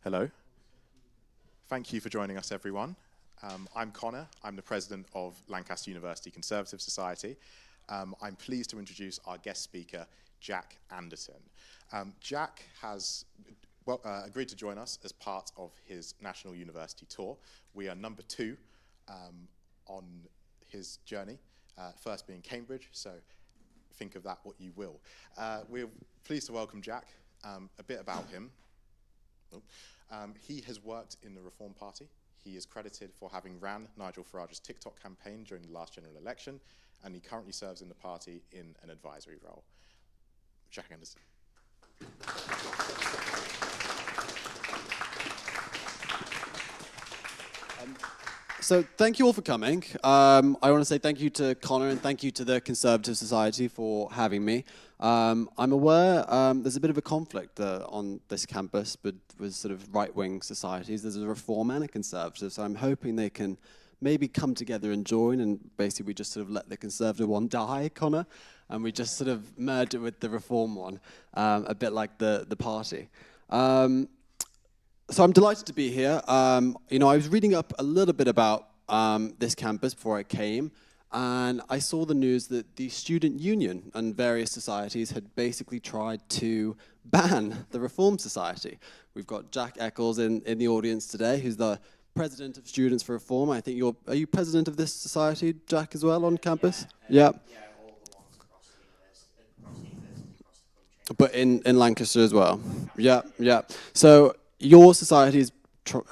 Hello. Thank you for joining us, everyone. I'm Connor. I'm the president of Lancaster University Conservative Society. I'm pleased to introduce our guest speaker, Jack Anderton. Jack has agreed to join us as part of his National University tour. We are number 2 on his journey, first being Cambridge, so think of that what you will. We're pleased to welcome Jack. A bit about him. He has worked in the Reform Party. He is credited for having ran Nigel Farage's TikTok campaign during the last general election, and he currently serves in the party in an advisory role. Jack Anderton. So thank you all for coming. I want to say thank you to Connor and thank you to the Conservative Society for having me. I'm aware there's a bit of a conflict on this campus, but with sort of right-wing societies. There's a Reform and a Conservative, so I'm hoping they can maybe come together and join, and basically we just sort of let the Conservative one die, Connor, and we just sort of merge it with the Reform one, a bit like the party. So I'm delighted to be here. I was reading up a little bit about this campus before I came, and I saw the news that the student union and various societies had basically tried to ban the Reform Society. We've got Jack Eccles in the audience today, who's the president of Students for Reform. I think are you president of this society, Jack, as well on campus? Yeah. Yeah, all the ones across the university, across the country. But in Lancaster as well. Yeah, yeah. So your societies,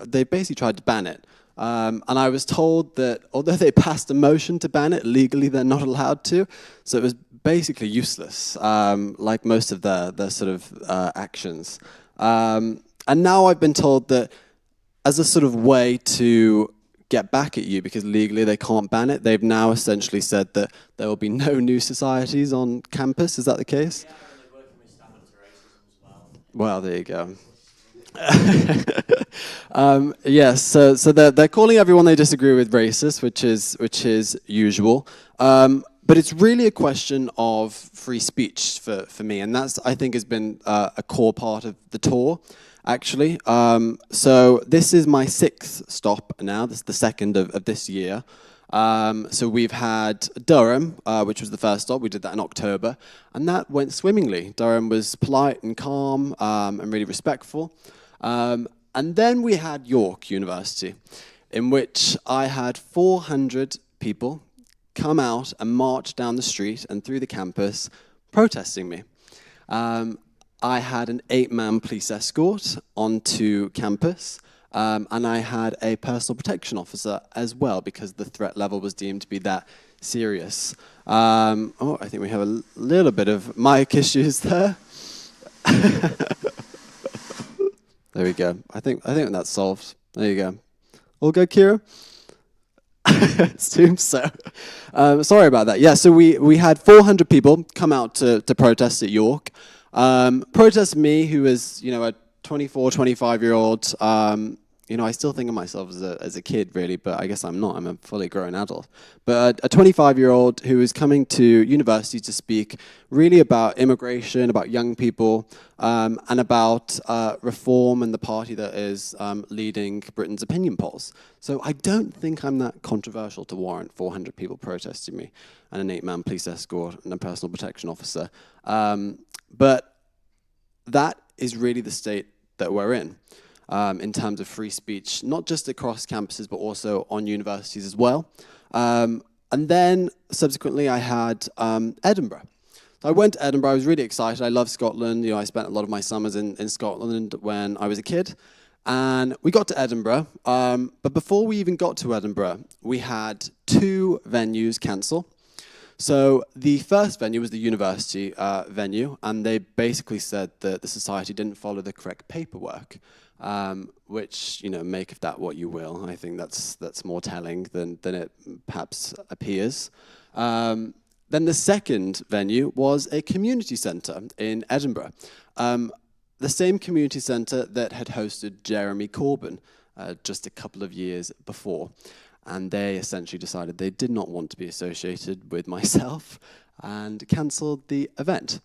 they basically tried to ban it. And I was told that although they passed a motion to ban it, legally they're not allowed to. So it was basically useless, like most of their sort of actions. And now I've been told that as a sort of way to get back at you, because legally they can't ban it, they've now essentially said that there will be no new societies on campus. Is that the case? Yeah, and they're working with Stand Up to Racism as well. Well, there you go. Yes, so they're calling everyone they disagree with racist, which is usual. But it's really a question of free speech for me, and that's, I think, has been a core part of the tour, actually. So this is my 6th stop now. This is the 2nd of this year. So we've had Durham, which was the first stop. We did that in October, and that went swimmingly. Durham was polite and calm and really respectful. And then we had York University, in which I had 400 people come out and march down the street and through the campus protesting me. I had an 8-man police escort onto campus, and I had a personal protection officer as well, because the threat level was deemed to be that serious. I think we have a little bit of mic issues there. There we go. I think that's solved. There you go. All good, Kira? Seems so. Sorry about that. Yeah, so we had 400 people come out to protest at York. Protest me, who is, a 24, 25-year-old. I still think of myself as a kid, really, but I guess I'm not. I'm a fully grown adult. But a 25-year-old who is coming to university to speak really about immigration, about young people, and about reform and the party that is leading Britain's opinion polls. So I don't think I'm that controversial to warrant 400 people protesting me and an 8-man police escort and a personal protection officer. But that is really the state that we're in terms of free speech, not just across campuses, but also on universities as well. And then, subsequently, I had Edinburgh. So I went to Edinburgh. I was really excited. I love Scotland. I spent a lot of my summers in Scotland when I was a kid. And we got to Edinburgh. But before we even got to Edinburgh, we had 2 venues cancel. So the first venue was the university venue, and they basically said that the society didn't follow the correct paperwork, which, make of that what you will. I think that's more telling than it perhaps appears. Then the second venue was a community centre in Edinburgh, the same community centre that had hosted Jeremy Corbyn just a couple of years before. And they essentially decided they did not want to be associated with myself and cancelled the event.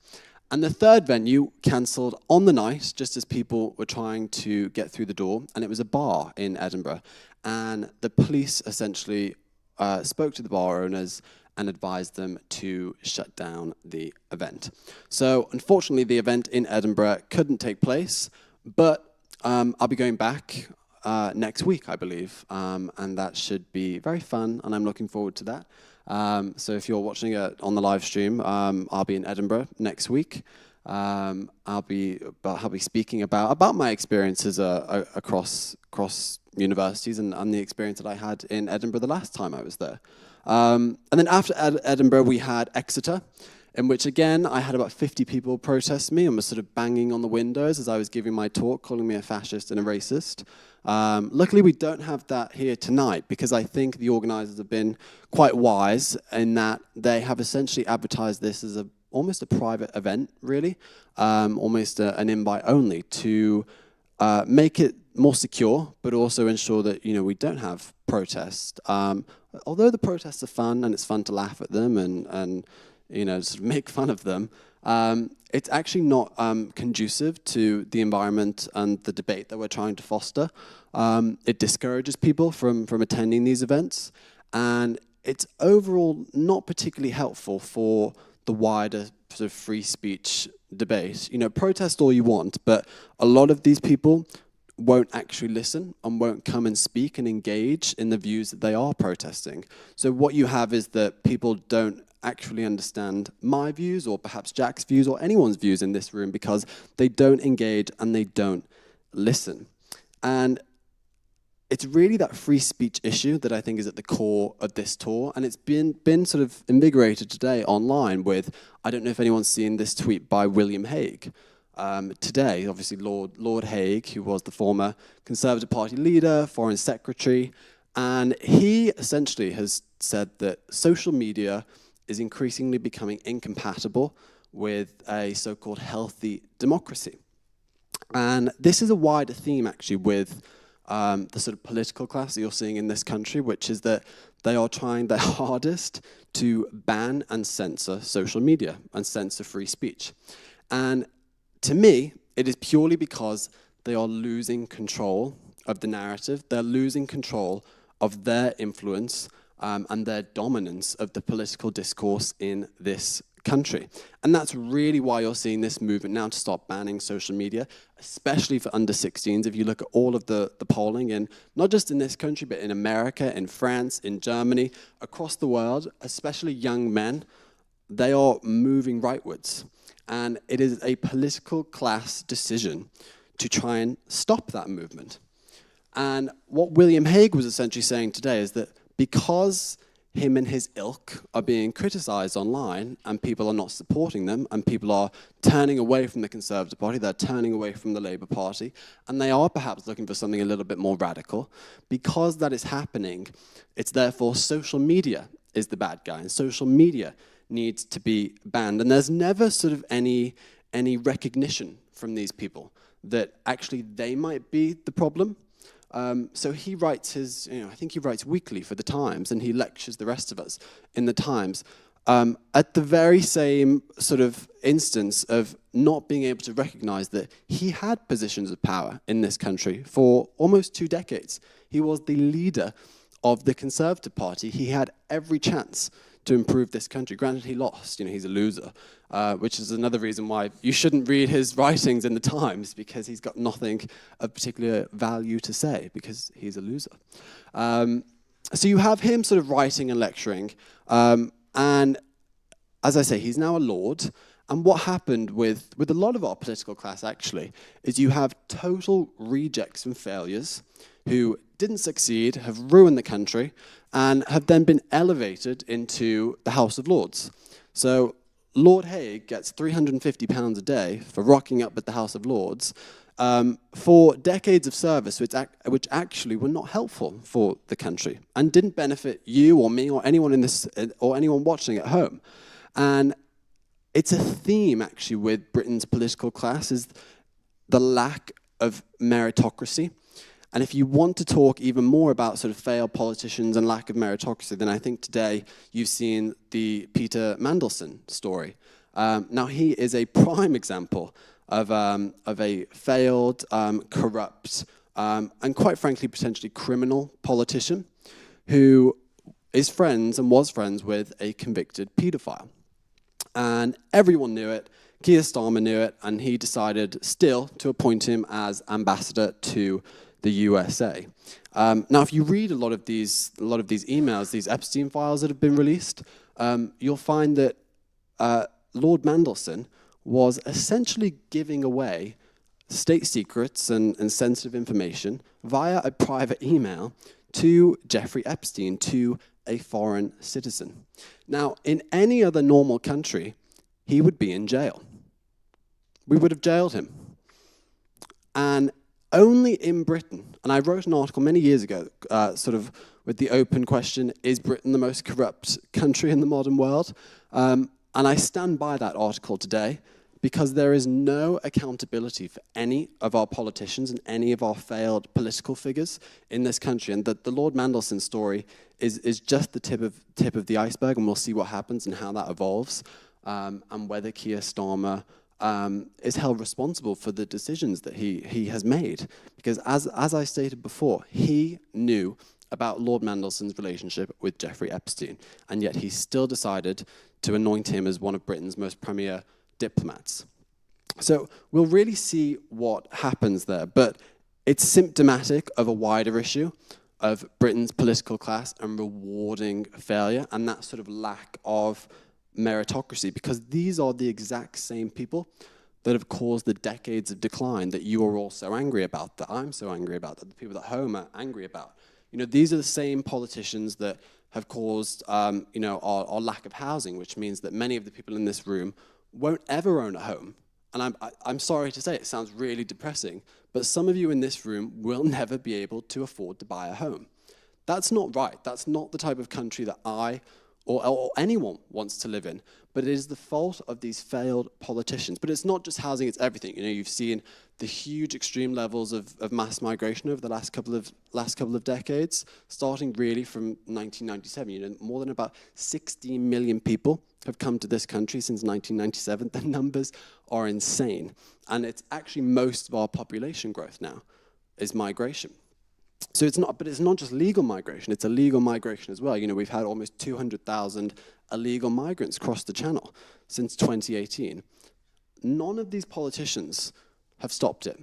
And the third venue cancelled on the night, just as people were trying to get through the door, and it was a bar in Edinburgh. And the police essentially spoke to the bar owners and advised them to shut down the event. So unfortunately, the event in Edinburgh couldn't take place, but I'll be going back next week, I believe, and that should be very fun, and I'm looking forward to that. So if you're watching it on the live stream, I'll be in Edinburgh next week. I'll be speaking about my experiences across universities and the experience that I had in Edinburgh the last time I was there. And then after Edinburgh, we had Exeter, in which, again, I had about 50 people protest me and was sort of banging on the windows as I was giving my talk, calling me a fascist and a racist. Luckily, we don't have that here tonight, because I think the organisers have been quite wise in that they have essentially advertised this as almost a private event, really, almost an invite only, to make it more secure, but also ensure that we don't have protests. Although the protests are fun and it's fun to laugh at them and sort of make fun of them, it's actually not conducive to the environment and the debate that we're trying to foster. It discourages people from attending these events, and it's overall not particularly helpful for the wider sort of free speech debate. Protest all you want, but a lot of these people won't actually listen and won't come and speak and engage in the views that they are protesting. So what you have is that people don't actually understand my views, or perhaps Jack's views, or anyone's views in this room, because they don't engage and they don't listen. And it's really that free speech issue that I think is at the core of this tour, and it's been sort of invigorated today online with, I don't know if anyone's seen this tweet by William Hague. Today, obviously, Lord Hague, who was the former Conservative Party leader, Foreign Secretary, and he essentially has said that social media is increasingly becoming incompatible with a so-called healthy democracy. And this is a wider theme, actually, with the sort of political class that you're seeing in this country, which is that they are trying their hardest to ban and censor social media and censor free speech. And to me, it is purely because they are losing control of the narrative. They're losing control of their influence and their dominance of the political discourse in this country. And that's really why you're seeing this movement now to start banning social media, especially for under 16s. If you look at all of the polling, in not just in this country, but in America, in France, in Germany, across the world, especially young men, they are moving rightwards. And it is a political class decision to try and stop that movement. And what William Hague was essentially saying today is that because him and his ilk are being criticized online and people are not supporting them and people are turning away from the Conservative Party, they're turning away from the Labour Party, and they are perhaps looking for something a little bit more radical, because that is happening, it's therefore social media is the bad guy, and social media needs to be banned. And there's never sort of any recognition from these people that actually they might be the problem. So he writes I think he writes weekly for the Times, and he lectures the rest of us in the Times at the very same sort of instance of not being able to recognize that he had positions of power in this country for almost 2 decades. He was the leader of the Conservative Party. He had every chance to improve this country. Granted, he lost. He's a loser, which is another reason why you shouldn't read his writings in the Times, because he's got nothing of particular value to say, because he's a loser. So you have him sort of writing and lecturing, and as I say, he's now a lord. And what happened with a lot of our political class, actually, is you have total rejects and failures who didn't succeed, have ruined the country, and have then been elevated into the House of Lords. So Lord Hague gets £350 a day for rocking up at the House of Lords for decades of service, which actually were not helpful for the country and didn't benefit you or me or anyone in this or anyone watching at home. And it's a theme, actually, with Britain's political class, is the lack of meritocracy. And if you want to talk even more about sort of failed politicians and lack of meritocracy, then I think today you've seen the Peter Mandelson story. Now, he is a prime example of a failed, corrupt, and quite frankly, potentially criminal politician who is friends and was friends with a convicted paedophile. And everyone knew it. Keir Starmer knew it, and he decided still to appoint him as ambassador to the USA. Now, if you read a lot of these emails, these Epstein files that have been released, you'll find that Lord Mandelson was essentially giving away state secrets and sensitive information via a private email to Jeffrey Epstein, to a foreign citizen. Now, in any other normal country, he would be in jail. We would have jailed him. And only in Britain, and I wrote an article many years ago, sort of with the open question, is Britain the most corrupt country in the modern world? And I stand by that article today, because there is no accountability for any of our politicians and any of our failed political figures in this country. And the Lord Mandelson story is just the tip of the iceberg, and we'll see what happens and how that evolves, and whether Keir Starmer is held responsible for the decisions that he has made. Because as I stated before, he knew about Lord Mandelson's relationship with Jeffrey Epstein, and yet he still decided to anoint him as one of Britain's most premier diplomats. So we'll really see what happens there, but it's symptomatic of a wider issue of Britain's political class and rewarding failure and that sort of lack of meritocracy, because these are the exact same people that have caused the decades of decline that you are all so angry about, that I'm so angry about, that the people at home are angry about. These are the same politicians that have caused our lack of housing, which means that many of the people in this room won't ever own a home. And I'm sorry to say, it sounds really depressing, but some of you in this room will never be able to afford to buy a home. That's not right. That's not the type of country that I or anyone wants to live in. But it is the fault of these failed politicians. But it's not just housing, it's everything. You've seen the huge extreme levels of mass migration over the last couple of decades, starting really from 1997. More than about 16 million people have come to this country since 1997. The numbers are insane. And it's actually most of our population growth now is migration. So it's not just legal migration, it's illegal migration as well. We've had almost 200,000 illegal migrants cross the channel since 2018. None of these politicians have stopped it.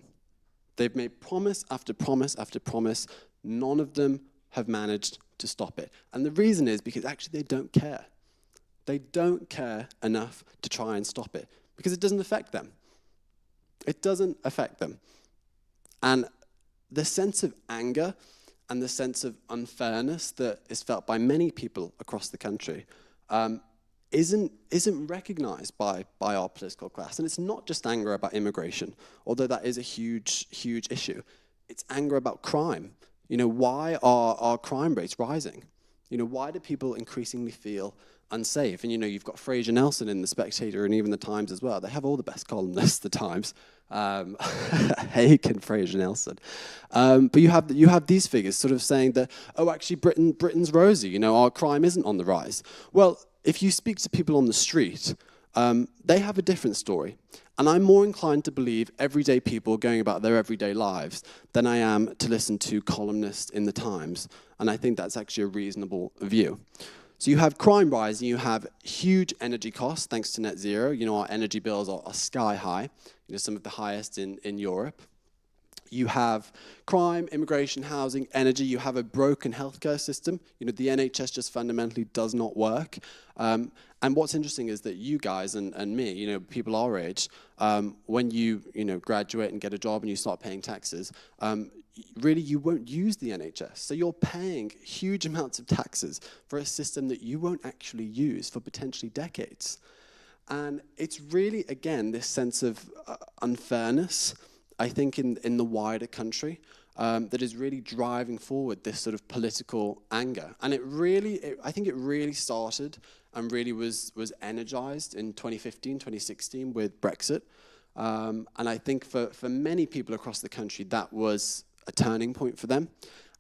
They've made promise after promise after promise. None of them have managed to stop it. And the reason is because actually they don't care. They don't care enough to try and stop it because it doesn't affect them. It doesn't affect them. And the sense of anger and the sense of unfairness that is felt by many people across the country isn't recognized by our political class. And it's not just anger about immigration, although that is a huge, huge issue. It's anger about crime. Why are our crime rates rising? Why do people increasingly feel unsafe? And you've got Fraser Nelson in The Spectator and even The Times as well. They have all the best columnists, The Times. Haig and Fraser Nelson. But you have these figures sort of saying that, actually Britain's rosy, our crime isn't on the rise. Well, if you speak to people on the street, they have a different story. And I'm more inclined to believe everyday people going about their everyday lives than I am to listen to columnists in The Times. And I think that's actually a reasonable view. So you have crime rising, you have huge energy costs thanks to net zero. Our energy bills are sky high, some of the highest in Europe. You have crime, immigration, housing, energy. You have a broken healthcare system. The NHS just fundamentally does not work. And what's interesting is that you guys and me, people our age, when you graduate and get a job and you start paying taxes, really you won't use the NHS. So you're paying huge amounts of taxes for a system that you won't actually use for potentially decades. And it's really, again, this sense of unfairness, I think, in the wider country that is really driving forward this sort of political anger. And I think it really started and really was energized in 2015, 2016 with Brexit. And I think for many people across the country, that was a turning point for them.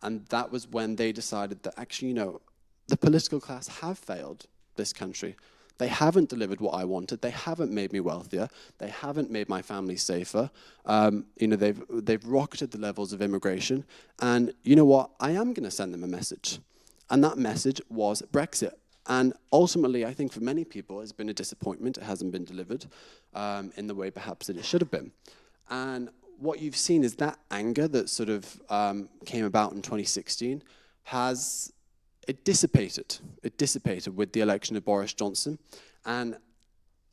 And that was when they decided that actually, the political class have failed this country. They haven't delivered what I wanted. They haven't made me wealthier. They haven't made my family safer. They've rocketed the levels of immigration. And you know what? I am going to send them a message. And that message was Brexit. And ultimately, I think for many people, it's been a disappointment. It hasn't been delivered in the way perhaps that it should have been. And what you've seen is that anger that sort of came about in 2016 it dissipated. It dissipated with the election of Boris Johnson. And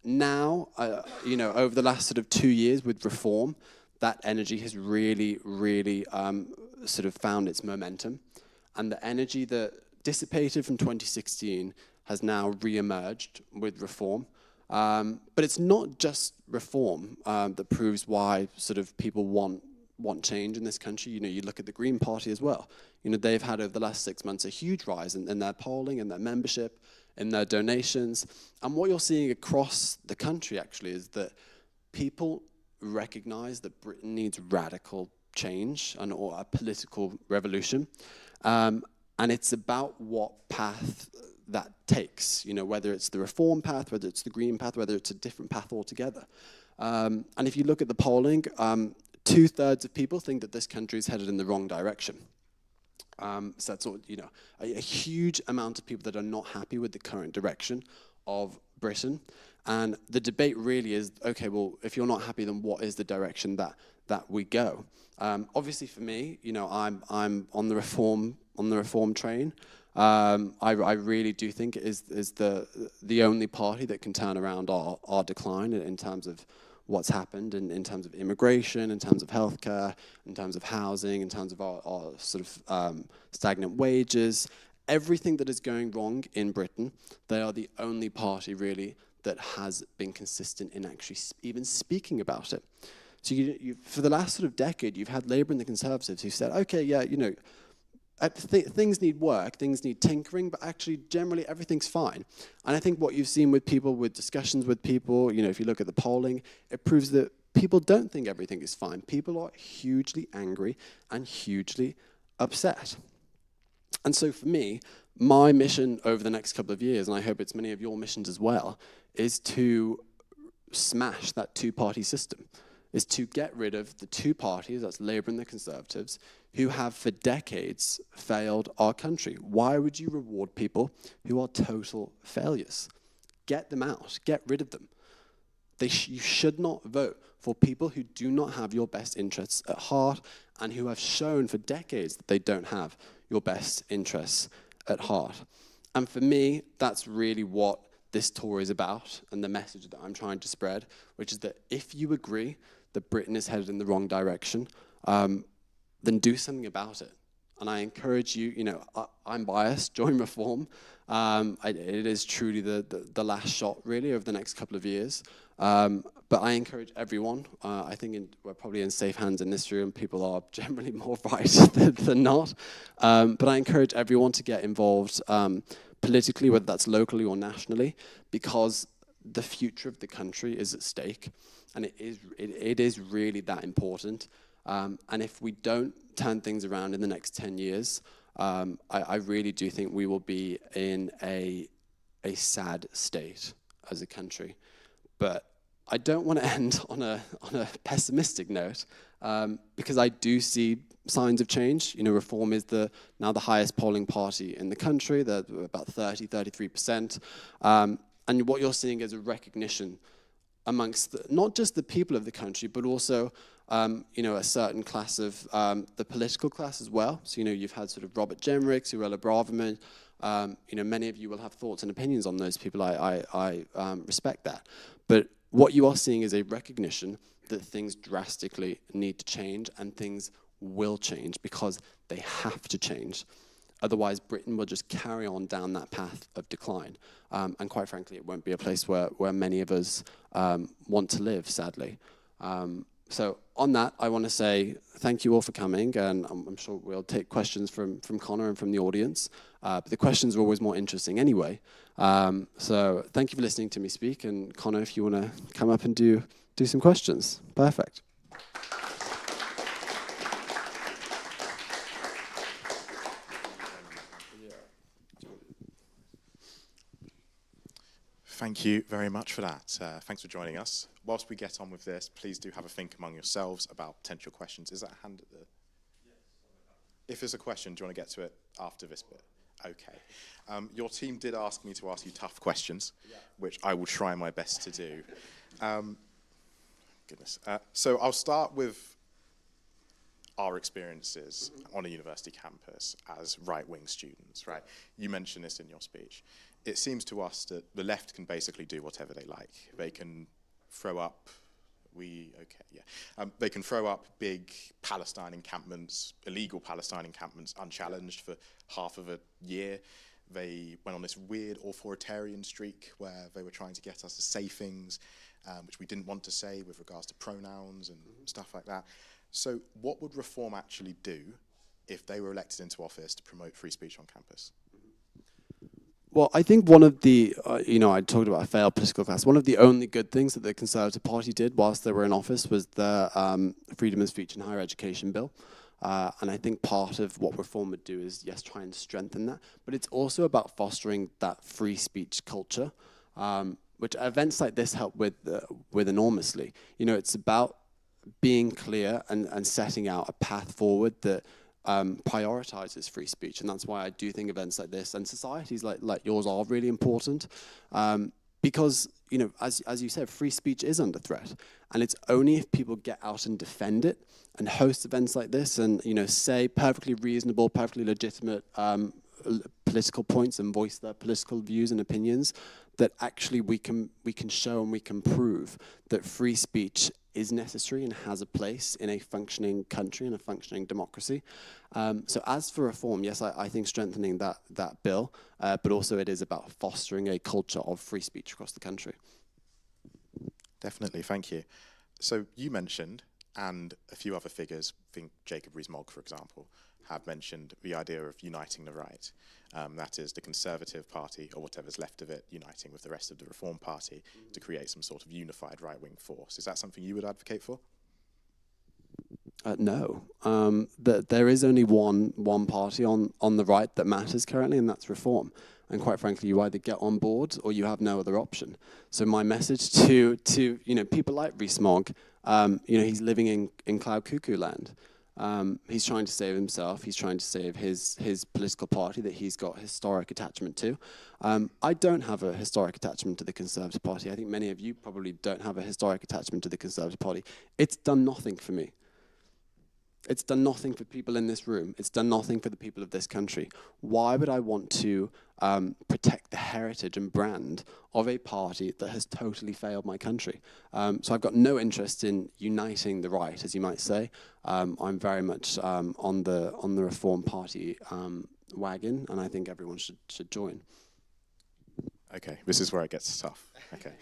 now, over the last sort of 2 years with reform, that energy has really, really sort of found its momentum. And the energy that dissipated from 2016 has now re-emerged with reform. But it's not just reform that proves why sort of people want change in this country. You look at the Green Party as well. They've had over the last 6 months a huge rise in their polling, in their membership, in their donations. And what you're seeing across the country actually is that people recognize that Britain needs radical change or a political revolution. And it's about what path that takes, whether it's the reform path, whether it's the green path, whether it's a different path altogether. And if you look at the polling, 2/3 of people think that this country is headed in the wrong direction. So that's a huge amount of people that are not happy with the current direction of Britain. And the debate really is, okay, well, if you're not happy, then what is the direction that we go? Obviously, for me, I'm on the reform train. I really do think it is the only party that can turn around our decline in terms of what's happened, in terms of immigration, in terms of healthcare, in terms of housing, in terms of our sort of stagnant wages. Everything that is going wrong in Britain, they are the only party really that has been consistent in actually even speaking about it. So for the last sort of decade, you've had Labour and the Conservatives who said, okay, yeah, things need work, things need tinkering, but actually generally everything's fine. And I think what you've seen with people, with discussions with people, if you look at the polling, it proves that people don't think everything is fine. People are hugely angry and hugely upset. And so for me, my mission over the next couple of years, and I hope it's many of your missions as well, is to smash that two-party system, is to get rid of the two parties, that's Labour and the Conservatives, who have for decades failed our country. Why would you reward people who are total failures? Get them out, get rid of them. You should not vote for people who do not have your best interests at heart and who have shown for decades that they don't have your best interests at heart. And for me, that's really what this tour is about and the message that I'm trying to spread, which is that if you agree that Britain is headed in the wrong direction, then do something about it. And I encourage you, I'm biased, join Reform. It is truly the last shot, really, over the next couple of years. But I encourage everyone. I think we're probably in safe hands in this room. People are generally more right than not. But I encourage everyone to get involved politically, whether that's locally or nationally, because the future of the country is at stake. And it is really that important. And if we don't turn things around in the next 10 years, I really do think we will be in a sad state as a country. But I don't want to end on a pessimistic note, because I do see signs of change. Reform is now the highest polling party in the country. They're about 33%. And what you're seeing is a recognition amongst not just the people of the country, but also a certain class of the political class as well. So you've had sort of Robert Jenrick, Suella Braverman. Many of you will have thoughts and opinions on those people. I respect that. But what you are seeing is a recognition that things drastically need to change, and things will change because they have to change. Otherwise, Britain will just carry on down that path of decline. And quite frankly, it won't be a place where many of us want to live, sadly. So on that, I want to say thank you all for coming, and I'm sure we'll take questions from Connor and from the audience. But the questions are always more interesting anyway. So thank you for listening to me speak, and Connor, if you want to come up and do some questions. Perfect. Thank you very much for that. Thanks for joining us. Whilst we get on with this, please do have a think among yourselves about potential questions. Is that a hand at the... If there's a question, do you want to get to it after this bit? Okay. Your team did ask me to ask you tough questions, which I will try my best to do. So I'll start with our experiences on a university campus as right-wing students, right? You mentioned this in your speech. It seems to us that the left can basically do whatever they like. They can throw up, they can throw up big Palestine encampments, illegal Palestine encampments, unchallenged for half of a year. They went on this weird authoritarian streak where they were trying to get us to say things which we didn't want to say with regards to pronouns and stuff like that. So what would Reform actually do if they were elected into office to promote free speech on campus? Well, I think one of the, I talked about a failed political class. One of the only good things that the Conservative Party did whilst they were in office was the Freedom of Speech and Higher Education Bill. And I think part of what Reform would do is, yes, try and strengthen that. But it's also about fostering that free speech culture, which events like this help with enormously. It's about being clear and setting out a path forward that prioritizes free speech, and that's why I do think events like this and societies like yours are really important, because as you said, free speech is under threat, and it's only if people get out and defend it and host events like this and say perfectly reasonable, perfectly legitimate political points and voice their political views and opinions that actually we can show and we can prove that free speech is necessary and has a place in a functioning country and a functioning democracy. So as for Reform, yes, I think strengthening that bill, but also it is about fostering a culture of free speech across the country. Definitely, thank you. So you mentioned, and a few other figures, I think Jacob Rees-Mogg, for example, have mentioned the idea of uniting the right. That is the Conservative Party, or whatever's left of it, uniting with the rest of the Reform Party to create some sort of unified right-wing force. Is that something you would advocate for? No. There is only one party on the right that matters currently, and that's Reform. And quite frankly, you either get on board or you have no other option. So my message to people like Rees-Mogg, he's living in cloud cuckoo land. He's trying to save himself. He's trying to save his political party that he's got historic attachment to. I don't have a historic attachment to the Conservative Party. I think many of you probably don't have a historic attachment to the Conservative Party. It's done nothing for me. It's done nothing for people in this room. It's done nothing for the people of this country. Why would I want to protect the heritage and brand of a party that has totally failed my country? So I've got no interest in uniting the right, as you might say. I'm very much on the Reform Party wagon, and I think everyone should join. Okay, this is where it gets tough. Okay.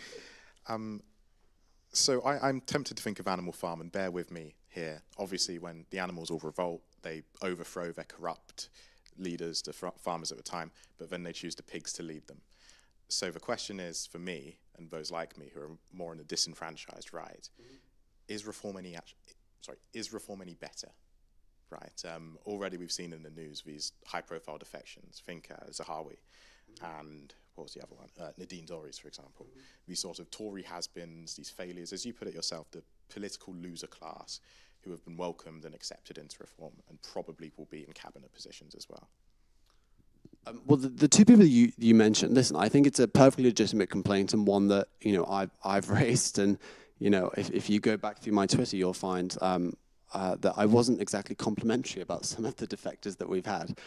So I'm tempted to think of Animal Farm, and bear with me here. Obviously, when the animals all revolt, they overthrow their corrupt leaders, the farmers at the time, but then they choose the pigs to lead them. So the question is, for me, and those like me who are more in the disenfranchised right, is reform any better? Right. Already we've seen in the news these high-profile defections. Think Zahawi and what was the other one? Nadine Dorries, for example. These sort of Tory has-beens, these failures, as you put it yourself, the political loser class who have been welcomed and accepted into Reform and probably will be in cabinet positions as well. Well, the two people you mentioned, listen, I think it's a perfectly legitimate complaint and one that I've raised. And if you go back through my Twitter, you'll find that I wasn't exactly complimentary about some of the defectors that we've had,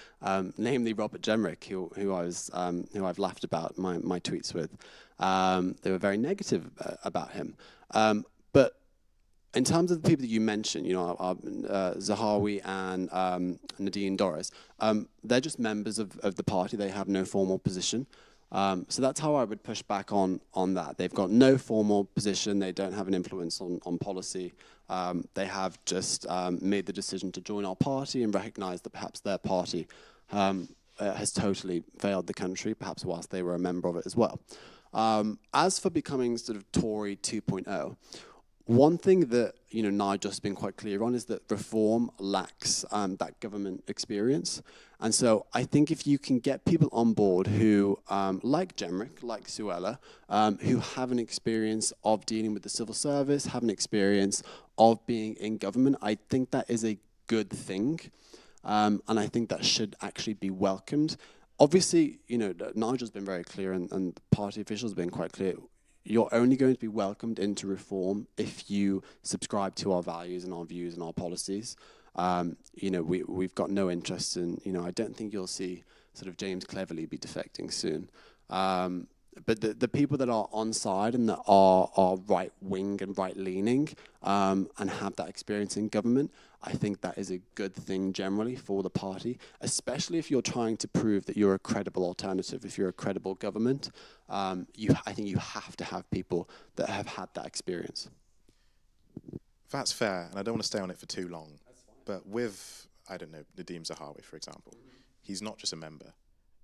namely Robert Jemrick, who I've laughed about my tweets with. They were very negative about him. But in terms of the people that you mentioned, Zahawi and Nadine Dorries, they're just members of the party. They have no formal position. So that's how I would push back on that. They've got no formal position. They don't have an influence on policy. They have just made the decision to join our party and recognize that perhaps their party has totally failed the country, perhaps whilst they were a member of it as well. As for becoming sort of Tory 2.0, One thing that Nigel's been quite clear on is that reform lacks that government experience, and so I think if you can get people on board who, like Gemrick, like Suella, who have an experience of dealing with the civil service, have an experience of being in government, I think that is a good thing, and I think that should actually be welcomed. Obviously, Nigel's been very clear, and party officials have been quite clear. You're only going to be welcomed into reform if you subscribe to our values and our views and our policies. We've got no interest in, I don't think you'll see sort of James Cleverly be defecting soon. But the people that are on side and that are right wing and right leaning and have that experience in government, I think that is a good thing generally for the party, especially if you're trying to prove that you're a credible alternative, if you're a credible government. I think you have to have people that have had that experience. That's fair, and I don't want to stay on it for too long. But with, I don't know, Nadeem Zahawi, for example, he's not just a member.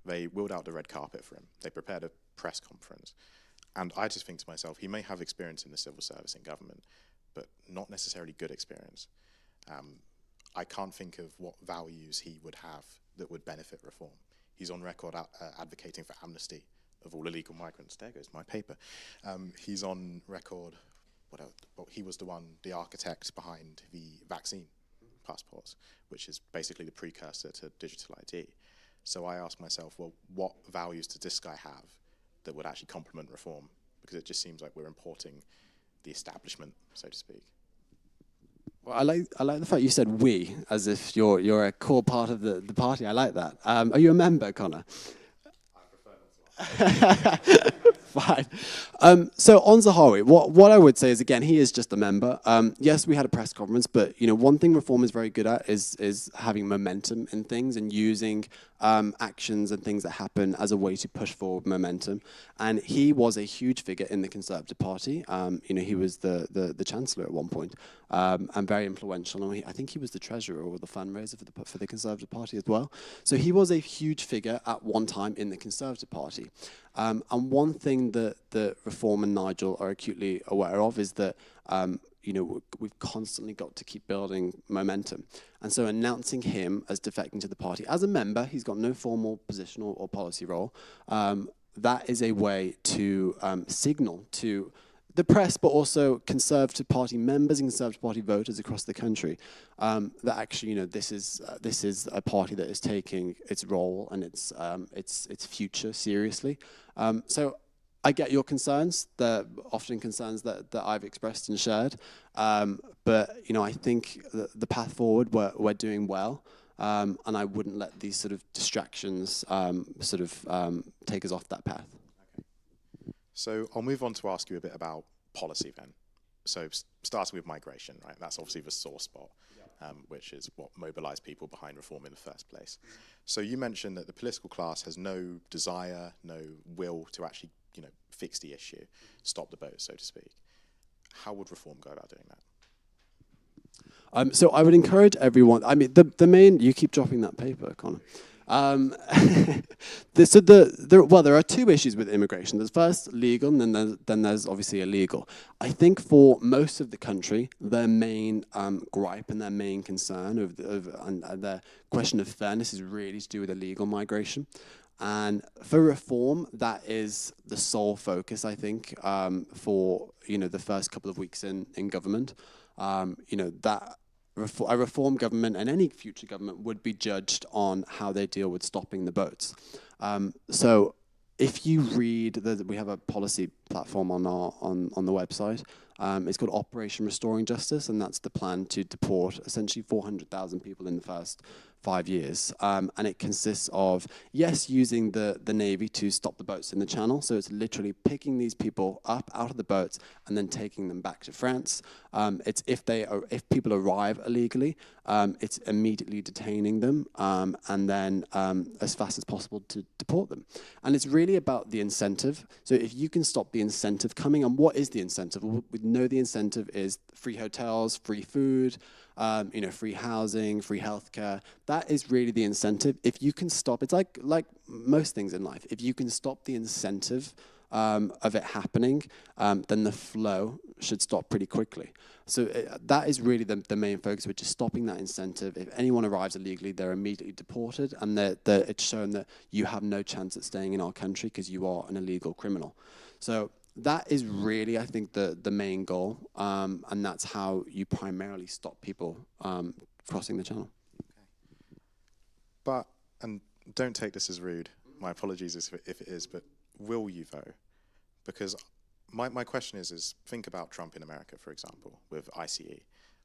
They wheeled out the red carpet for him. They prepared a press conference. And I just think to myself, he may have experience in the civil service in government, but not necessarily good experience. I can't think of what values he would have that would benefit reform. He's on record advocating for amnesty of all illegal migrants. There goes my paper. He's on record, he was the architect behind the vaccine passports, which is basically the precursor to digital ID. So I asked myself, well, what values does this guy have that would actually complement reform? Because it just seems like we're importing the establishment, so to speak. Well, I like the fact you said "we" as if you're a core part of the party. I like that. Are you a member, Connor? I prefer not to. Fine. So on Zahawi, what I would say is, again, he is just a member. Yes, we had a press conference, but one thing Reform is very good at is having momentum in things and using actions and things that happen as a way to push forward momentum. And he was a huge figure in the Conservative Party. He was the Chancellor at one point, and very influential. And I think he was the treasurer or the fundraiser for the Conservative Party as well. So he was a huge figure at one time in the Conservative Party. And one thing that Reform and Nigel are acutely aware of is that we've constantly got to keep building momentum. And so announcing him as defecting to the party as a member, he's got no formal position or policy role. That is a way to signal to the press, but also Conservative Party members and Conservative Party voters across the country, that actually, this is a party that is taking its role and its future seriously. So I get your concerns. They're often concerns that I've expressed and shared. But I think the path forward, we're doing well. And I wouldn't let these sort of distractions take us off that path. So I'll move on to ask you a bit about policy then. So starting with migration, right? That's obviously the sore spot, which is what mobilized people behind reform in the first place. So you mentioned that the political class has no desire, no will to actually, fix the issue, stop the boat, so to speak. How would reform go about doing that? So I would encourage everyone. I mean, the main. You keep dropping that paper, Connor. There are two issues with immigration. There's first legal, and then there's obviously illegal. I think for most of the country, their main gripe and their main concern and their question of fairness is really to do with illegal migration. And for reform, that is the sole focus, I think, for the first couple of weeks in government. That. A reform government and any future government would be judged on how they deal with stopping the boats. So if you read, we have a policy platform on the website. It's called Operation Restoring Justice, and that's the plan to deport essentially 400,000 people in the first 5 years. And it consists of, yes, using the Navy to stop the boats in the channel. So it's literally picking these people up out of the boats and then taking them back to France. It's if people arrive illegally, it's immediately detaining them and then as fast as possible to deport them. And it's really about the incentive. So if you can stop the incentive coming, and what is the incentive? We know the incentive is free hotels, free food, free housing, free healthcare. That is really the incentive. If you can stop, it's like most things in life. If you can stop the incentive of it happening, then the flow should stop pretty quickly. So that is really the main focus, which is stopping that incentive. If anyone arrives illegally, they're immediately deported, and it's shown that you have no chance at staying in our country because you are an illegal criminal. So that is really, I think, the main goal, and that's how you primarily stop people crossing the channel. But, and don't take this as rude, my apologies if it is, but will you though? Because my question is think about Trump in America, for example, with ICE,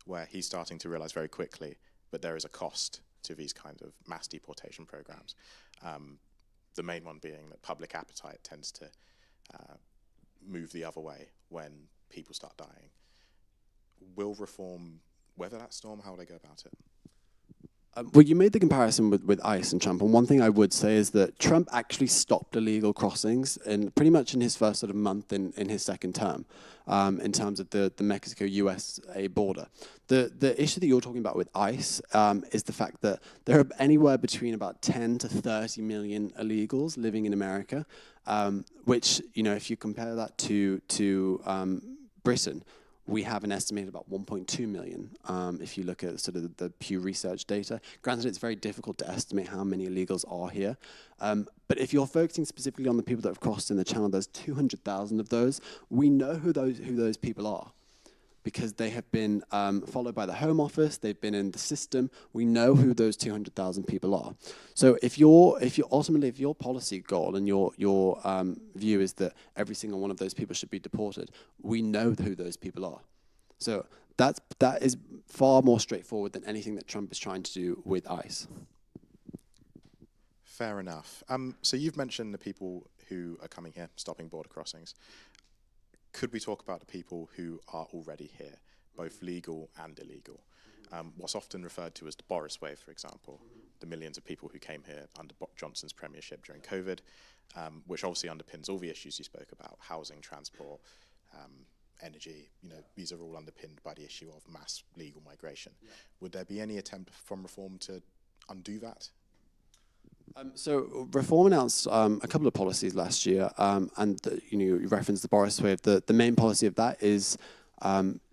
where he's starting to realize very quickly that there is a cost to these kind of mass deportation programs. The main one being that public appetite tends to move the other way when people start dying. Will reform weather that storm? How will they go about it? Well, you made the comparison with ICE and Trump, and one thing I would say is that Trump actually stopped illegal crossings pretty much in his first sort of month in his second term, in terms of the Mexico-USA border. The issue that you're talking about with ICE is the fact that there are anywhere between about 10 to 30 million illegals living in America, which, you know, if you compare that to Britain, we have an estimated about 1.2 million if you look at sort of the Pew Research data. Granted, it's very difficult to estimate how many illegals are here. But if you're focusing specifically on the people that have crossed in the channel, there's 200,000 of those. We know who those people are because they have been followed by the Home Office, they've been in the system. We know who those 200,000 people are. So if your policy goal and your view is that every single one of those people should be deported, we know who those people are. So that is far more straightforward than anything that Trump is trying to do with ICE. Fair enough. So you've mentioned the people who are coming here, stopping border crossings. Could we talk about the people who are already here, both legal and illegal? What's often referred to as the Boris wave, for example, the millions of people who came here under Johnson's premiership during COVID, which obviously underpins all the issues you spoke about, housing, transport, energy. You know, these are all underpinned by the issue of mass legal migration. Yeah. Would there be any attempt from reform to undo that? So Reform announced a couple of policies last year, and you referenced the Boris wave. The main policy of that is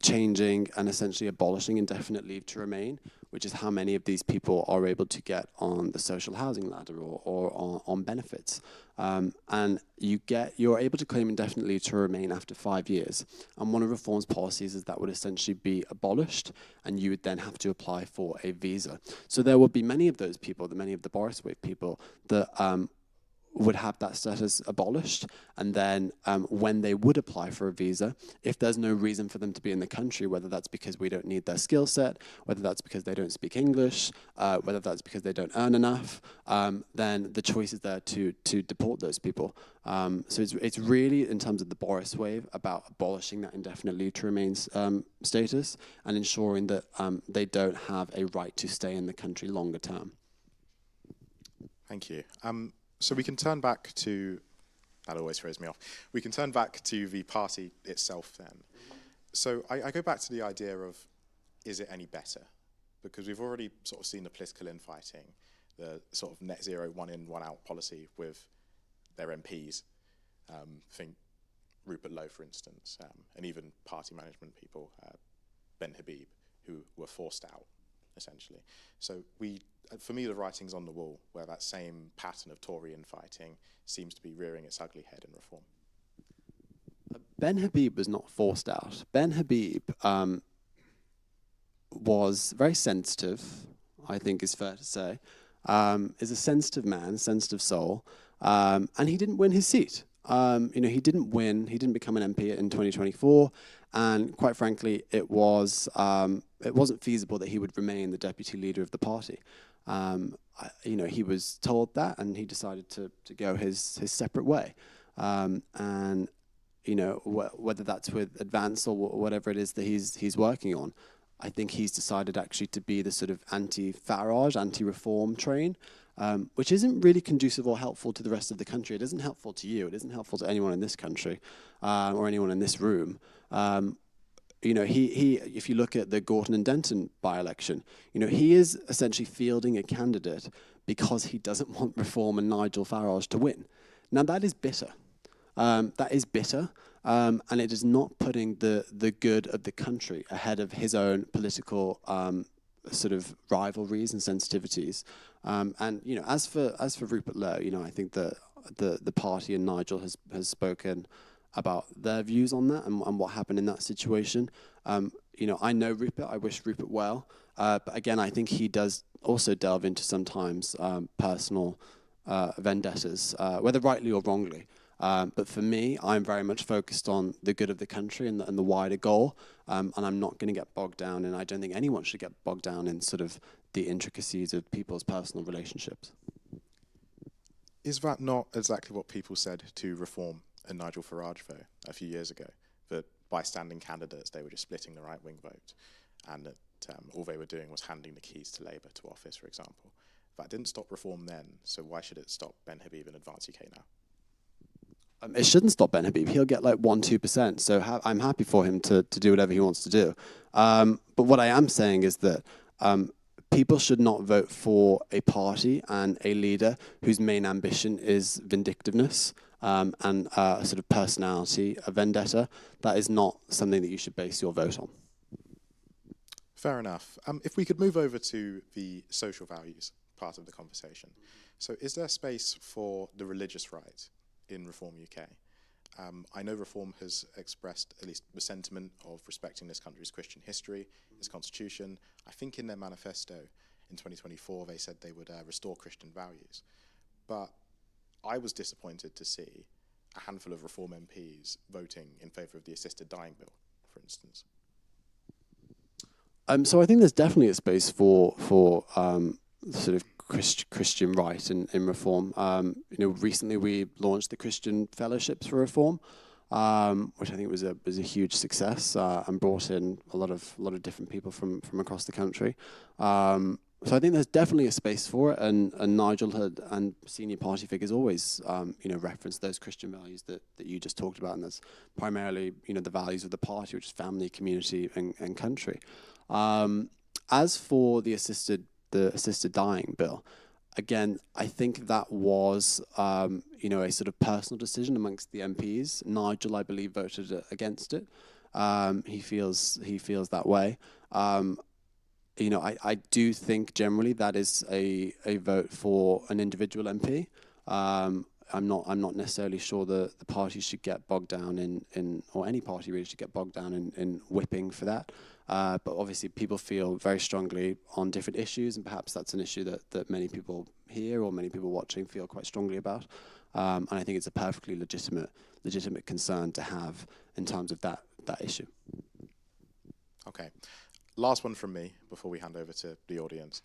changing and essentially abolishing indefinite leave to remain, which is how many of these people are able to get on the social housing ladder or on benefits. And you're able to claim indefinite leave to remain after 5 years. And one of Reform's policies is that would essentially be abolished, and you would then have to apply for a visa. So there would be many of those people, many of the Boris wave people, that would have that status abolished, and then when they would apply for a visa, if there's no reason for them to be in the country, whether that's because we don't need their skill set, whether that's because they don't speak English, whether that's because they don't earn enough, then the choice is there to deport those people. So it's really, in terms of the Boris wave, about abolishing that indefinite leave to remain status and ensuring that they don't have a right to stay in the country longer term. Thank you. So we can turn back to, that always throws me off, we can turn back to the party itself then. So I go back to the idea of, is it any better? Because we've already sort of seen the political infighting, the sort of net zero one in, one out policy with their MPs. Think Rupert Lowe, for instance, and even party management people, Ben Habib, who were forced out, essentially. So for me, the writing's on the wall, where that same pattern of Tory infighting seems to be rearing its ugly head in reform. Ben Habib was not forced out. Ben Habib was very sensitive, I think is fair to say, is a sensitive man, sensitive soul, and he didn't win his seat. He didn't win, he didn't become an MP in 2024, and quite frankly, it wasn't feasible that he would remain the deputy leader of the party. He was told that, and he decided to go his separate way. Whether that's with Advance or whatever it is that he's working on, I think he's decided actually to be the sort of anti-Farage, anti-reform train, which isn't really conducive or helpful to the rest of the country. It isn't helpful to you. It isn't helpful to anyone in this country or anyone in this room. If you look at the Gorton and Denton by-election, he is essentially fielding a candidate because he doesn't want Reform and Nigel Farage to win. Now, that is bitter. That is bitter, and it is not putting the good of the country ahead of his own political sort of rivalries and sensitivities. And as for Rupert Lowe, I think that the party and Nigel has spoken about their views on that and what happened in that situation. I know Rupert. I wish Rupert well, but again, I think he does also delve into sometimes personal vendettas, whether rightly or wrongly. But for me, I'm very much focused on the good of the country and the wider goal, and I'm not going to get bogged down, and I don't think anyone should get bogged down in sort of the intricacies of people's personal relationships. Is that not exactly what people said to Reform and Nigel Farage, though, a few years ago? That by standing candidates, they were just splitting the right-wing vote, and that all they were doing was handing the keys to Labour to office, for example. That didn't stop Reform then, so why should it stop Ben Habib and Advance UK now? It shouldn't stop Ben Habib. He'll get like 1-2%. So I'm happy for him to do whatever he wants to do. But what I am saying is that people should not vote for a party and a leader whose main ambition is vindictiveness and a sort of personality, a vendetta. That is not something that you should base your vote on. Fair enough. If we could move over to the social values part of the conversation. So is there space for the religious right in Reform UK? I know Reform has expressed at least the sentiment of respecting this country's Christian history, its constitution. I think in their manifesto in 2024 they said they would restore Christian values. But I was disappointed to see a handful of Reform MPs voting in favour of the assisted dying bill, for instance. So I think there's definitely a space for sort of Christian right in Reform. Recently we launched the Christian Fellowships for Reform, which I think was a huge success and brought in a lot of different people from across the country. So I think there's definitely a space for it, and Nigel and senior party figures always reference those Christian values that you just talked about, and that's primarily the values of the party, which is family, community, and country. As for the assisted dying bill, again, I think that was a sort of personal decision amongst the MPs. Nigel, I believe, voted against it. He feels that way. I do think generally that is a vote for an individual MP. I'm not necessarily sure the party should get bogged down in or any party really should get bogged down in whipping for that. But obviously people feel very strongly on different issues, and perhaps that's an issue that many people here or many people watching feel quite strongly about. And I think it's a perfectly legitimate concern to have in terms of that issue. Okay. Last one from me before we hand over to the audience.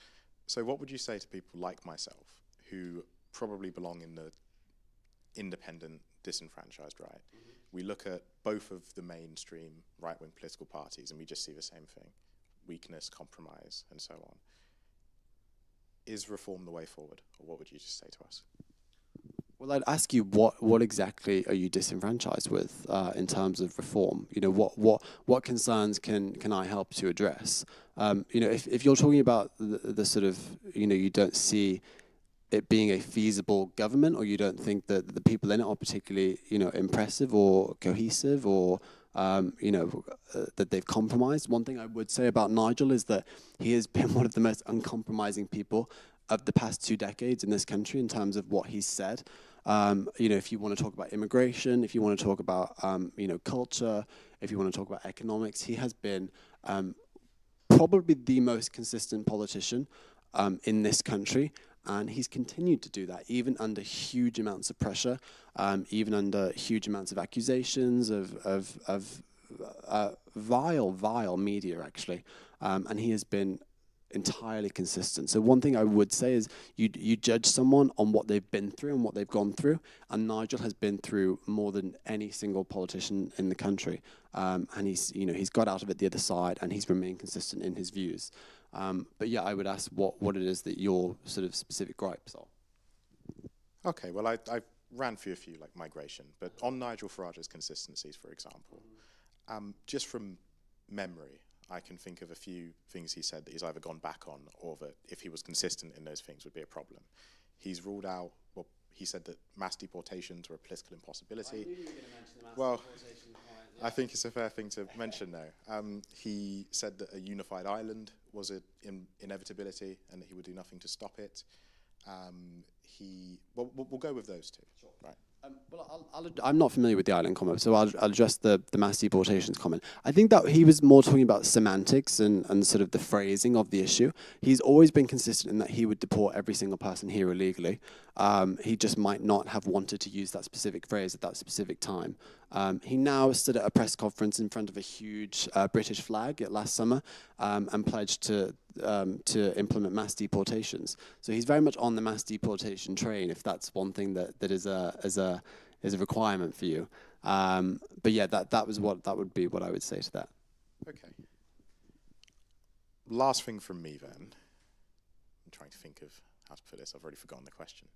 So what would you say to people like myself who probably belong in the independent, disenfranchised right? Mm-hmm. We look at both of the mainstream right-wing political parties and we just see the same thing: weakness, compromise, and so on. Is Reform the way forward, or what would you just say to us? Well, I'd ask you what exactly are you disenfranchised with in terms of Reform? What concerns can I help to address? If you're talking about the sort of you don't see it being a feasible government, or you don't think that the people in it are particularly impressive or cohesive, or that they've compromised. One thing I would say about Nigel is that he has been one of the most uncompromising people of the past 2 decades in this country in terms of what he's said. If you want to talk about immigration, if you want to talk about culture, if you want to talk about economics, he has been probably the most consistent politician in this country. And he's continued to do that, even under huge amounts of pressure, even under huge amounts of accusations of vile media, actually. And he has been entirely consistent. So one thing I would say is you judge someone on what they've been through and what they've gone through. And Nigel has been through more than any single politician in the country. And he's got out of it the other side, and he's remained consistent in his views. But yeah, I would ask what it is that your sort of specific gripes are. Okay, well, I ran through a few, like migration, but on Nigel Farage's consistencies, for example, just from memory, I can think of a few things he said that he's either gone back on, or that if he was consistent in those things would be a problem. He's ruled out, well, he said that mass deportations were a political impossibility. I knew you were going to mention the mass Well, deportation point. Yeah. I think it's a fair thing to mention now. He said that a unified Ireland was an inevitability and that he would do nothing to stop it. We'll go with those two. Sure. Right. I'm not familiar with the island comment, so I'll address the mass deportations comment. I think that he was more talking about semantics and sort of the phrasing of the issue. He's always been consistent in that he would deport every single person here illegally. He just might not have wanted to use that specific phrase at that specific time. He now stood at a press conference in front of a huge British flag last summer and pledged to implement mass deportations. So he's very much on the mass deportation train, if that's one thing that is a requirement for you. But yeah, that would be what I would say to that. Okay. Last thing from me then. I'm trying to think of how to put this. I've already forgotten the question.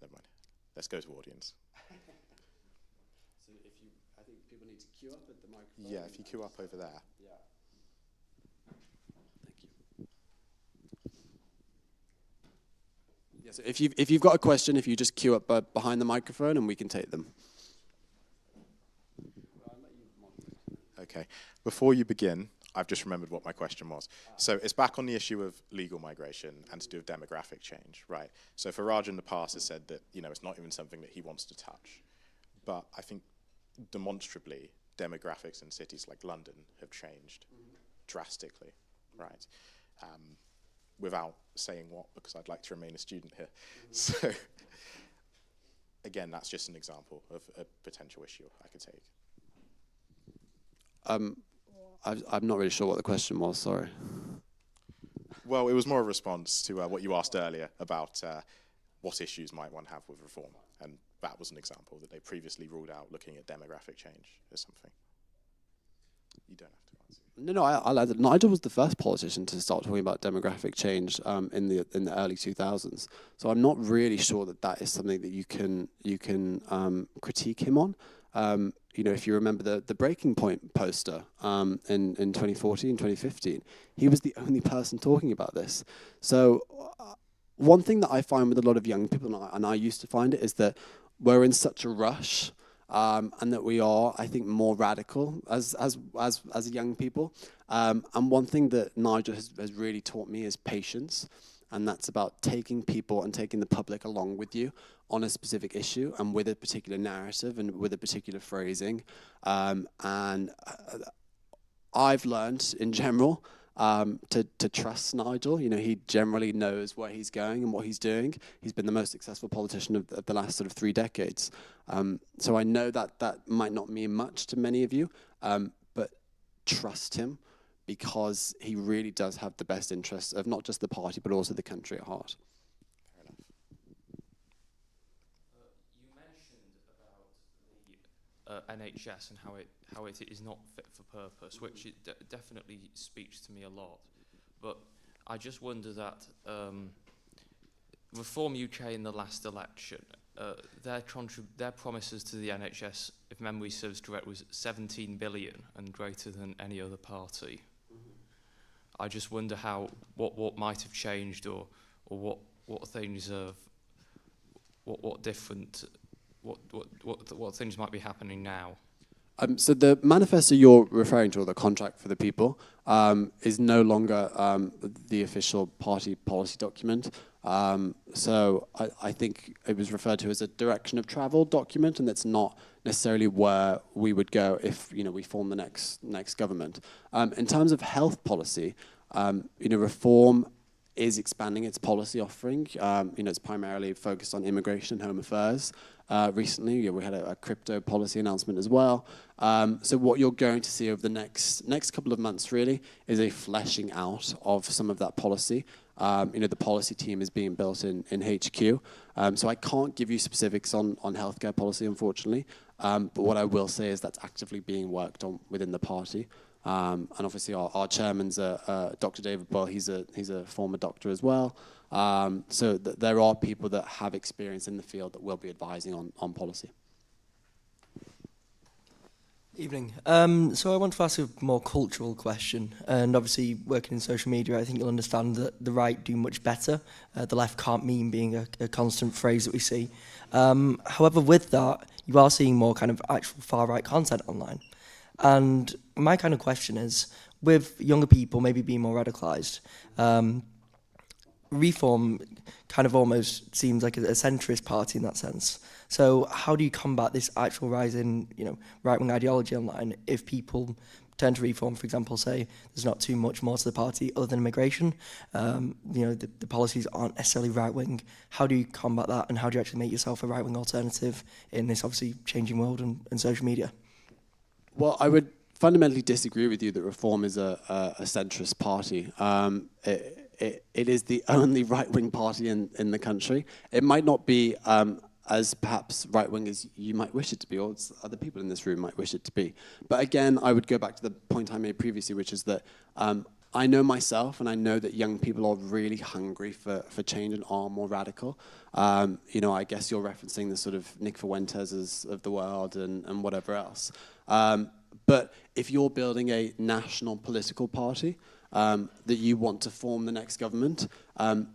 Never mind. Let's go to audience. So I think people need to queue up at the microphone. Yeah, if you queue up over there. Yeah. Thank you. Yeah, so if you've got a question, if you just queue up behind the microphone and we can take them. Okay. Before you begin, I've just remembered what my question was. So it's back on the issue of legal migration and to do with demographic change, right? So Farage in the past has said that, it's not even something that he wants to touch. But I think demonstrably, demographics in cities like London have changed drastically, right? Without saying what, because I'd like to remain a student here. So again, that's just an example of a potential issue I could take. I'm not really sure what the question was, sorry. Well, it was more a response to what you asked earlier about what issues might one have with reform. And that was an example that they previously ruled out, looking at demographic change as something. You don't have to answer. No, I'll add that Nigel was the first politician to start talking about demographic change in the early 2000s. So I'm not really sure that is something that you can critique him on. If you remember the Breaking Point poster in 2014, 2015, he was the only person talking about this. So one thing that I find with a lot of young people, and I used to find it, is that we're in such a rush, and that we are, I think, more radical as young people. And one thing that Nigel has really taught me is patience. And that's about taking people and taking the public along with you on a specific issue and with a particular narrative and with a particular phrasing. And I've learned, in general, to trust Nigel. He generally knows where he's going and what he's doing. He's been the most successful politician of the last sort of 3 decades. So I know that might not mean much to many of you, but trust him, because he really does have the best interests of not just the party, but also the country at heart. Fair enough. You mentioned about the NHS and how it is not fit for purpose, which it definitely speaks to me a lot. But I just wonder that Reform UK in the last election, their promises to the NHS, if memory serves correct, was 17 billion and greater than any other party. I just wonder what might have changed, or what things what things might be happening now. So the manifesto you're referring to, or the contract for the people, is no longer the official party policy document. So I think it was referred to as a direction of travel document, and that's not necessarily where we would go if we form the next government. In terms of health policy, Reform is expanding its policy offering. It's primarily focused on immigration and home affairs. Recently, we had a crypto policy announcement as well. So what you're going to see over the next couple of months really is a fleshing out of some of that policy. The policy team is being built in HQ. So I can't give you specifics on healthcare policy, unfortunately. But what I will say is that's actively being worked on within the party. And obviously our chairman's Dr. David Boyle. He's a former doctor as well. So there are people that have experience in the field that will be advising on policy. Evening. So I want to ask a more cultural question, and obviously working in social media, I think you'll understand that the right do much better. The left can't mean being a constant phrase that we see. However, with that, you are seeing more kind of actual far-right content online. And my kind of question is, with younger people maybe being more radicalised, Reform kind of almost seems like a centrist party in that sense. So how do you combat this actual rise in, right-wing ideology online if people turn to Reform, for example, say there's not too much more to the party other than immigration, the policies aren't necessarily right-wing. How do you combat that, and how do you actually make yourself a right-wing alternative in this obviously changing world and social media? Well, I would fundamentally disagree with you that Reform is a centrist party. It is the only right-wing party in the country. It might not be as perhaps right-wing as you might wish it to be, or as other people in this room might wish it to be. But again, I would go back to the point I made previously, which is that I know myself, and I know that young people are really hungry for change and are more radical. I guess you're referencing the sort of Nick Fuentes's of the world and whatever else. But if you're building a national political party, that you want to form the next government,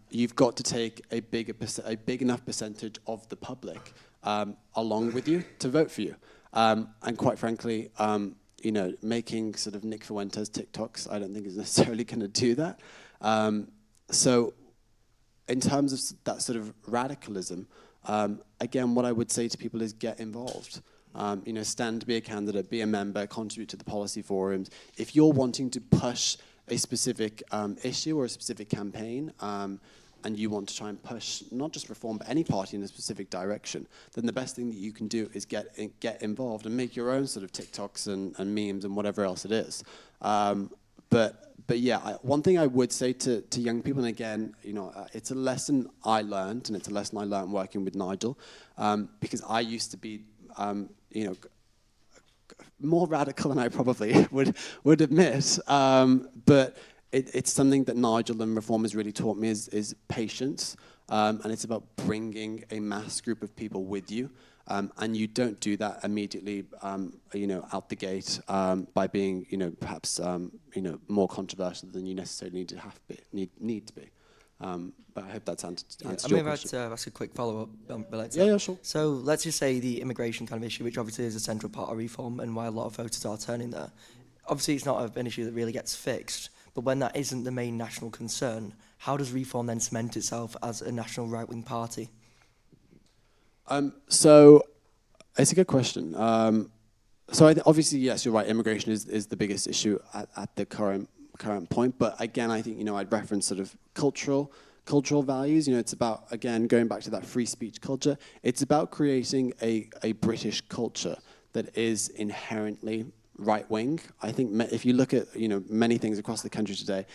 you've got to take a big enough percentage of the public along with you to vote for you. And quite frankly, making sort of Nick Fuentes TikToks, I don't think is necessarily going to do that. So in terms of that sort of radicalism, again, what I would say to people is get involved. Stand to be a candidate, be a member, contribute to the policy forums. If you're wanting to push a specific issue or a specific campaign, and you want to try and push not just Reform, but any party in a specific direction, then the best thing that you can do is get involved and make your own sort of TikToks and memes and whatever else it is. But yeah, one thing I would say to young people, and again, it's a lesson I learned, and it's a lesson I learned working with Nigel, because I used to be, more radical than I probably would admit, but it's something that Nigel and Reform has really taught me is patience, and it's about bringing a mass group of people with you, and you don't do that immediately, out the gate by being, perhaps, more controversial than you necessarily need to be. But I hope that's answered your question. Maybe I'd ask a quick follow-up. Yeah, sure. So let's just say the immigration kind of issue, which obviously is a central part of Reform and why a lot of voters are turning there. Obviously, it's not an issue that really gets fixed, but when that isn't the main national concern, how does Reform then cement itself as a national right-wing party? So it's a good question. So obviously, yes, you're right. Immigration is the biggest issue at the current point. But again, I think I'd reference sort of cultural values. It's about, again, going back to that free speech culture. It's about creating a British culture that is inherently right-wing. I think if you look at many things across the country today,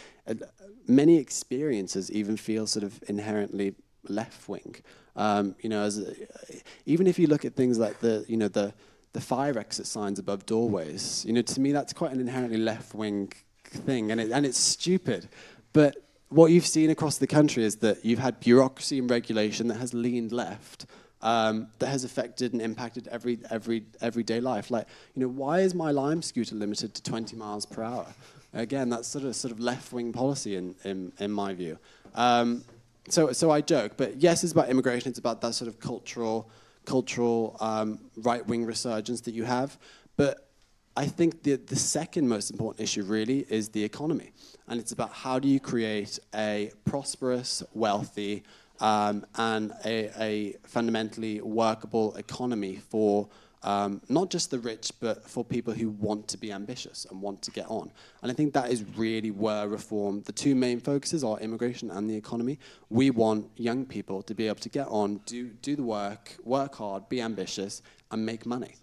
many experiences even feel sort of inherently left-wing. Even if you look at things like the fire exit signs above doorways, to me that's quite an inherently left-wing thing, and it's stupid. But what you've seen across the country is that you've had bureaucracy and regulation that has leaned left, that has affected and impacted everyday life. Like, why is my Lime scooter limited to 20 miles per hour? Again, that's sort of left-wing policy in my view. So I joke, but yes, it's about immigration. It's about that sort of cultural right-wing resurgence that you have. But I think the second most important issue really is the economy. And it's about how do you create a prosperous, wealthy, and a fundamentally workable economy for not just the rich, but for people who want to be ambitious and want to get on. And I think that is really where Reform, the two main focuses are immigration and the economy. We want young people to be able to get on, do the work hard, be ambitious, and make money.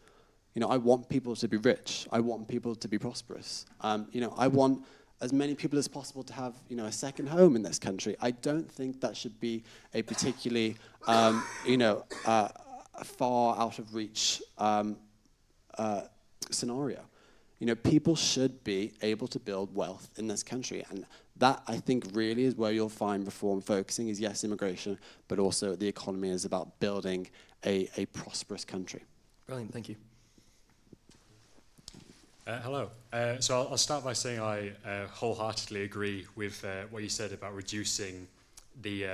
I want people to be rich. I want people to be prosperous. I want as many people as possible to have, a second home in this country. I don't think that should be a particularly, far out of reach scenario. People should be able to build wealth in this country, and that I think really is where you'll find Reform focusing is yes, immigration, but also the economy is about building a prosperous country. Brilliant, thank you. Hello. So I'll start by saying I wholeheartedly agree with what you said about reducing the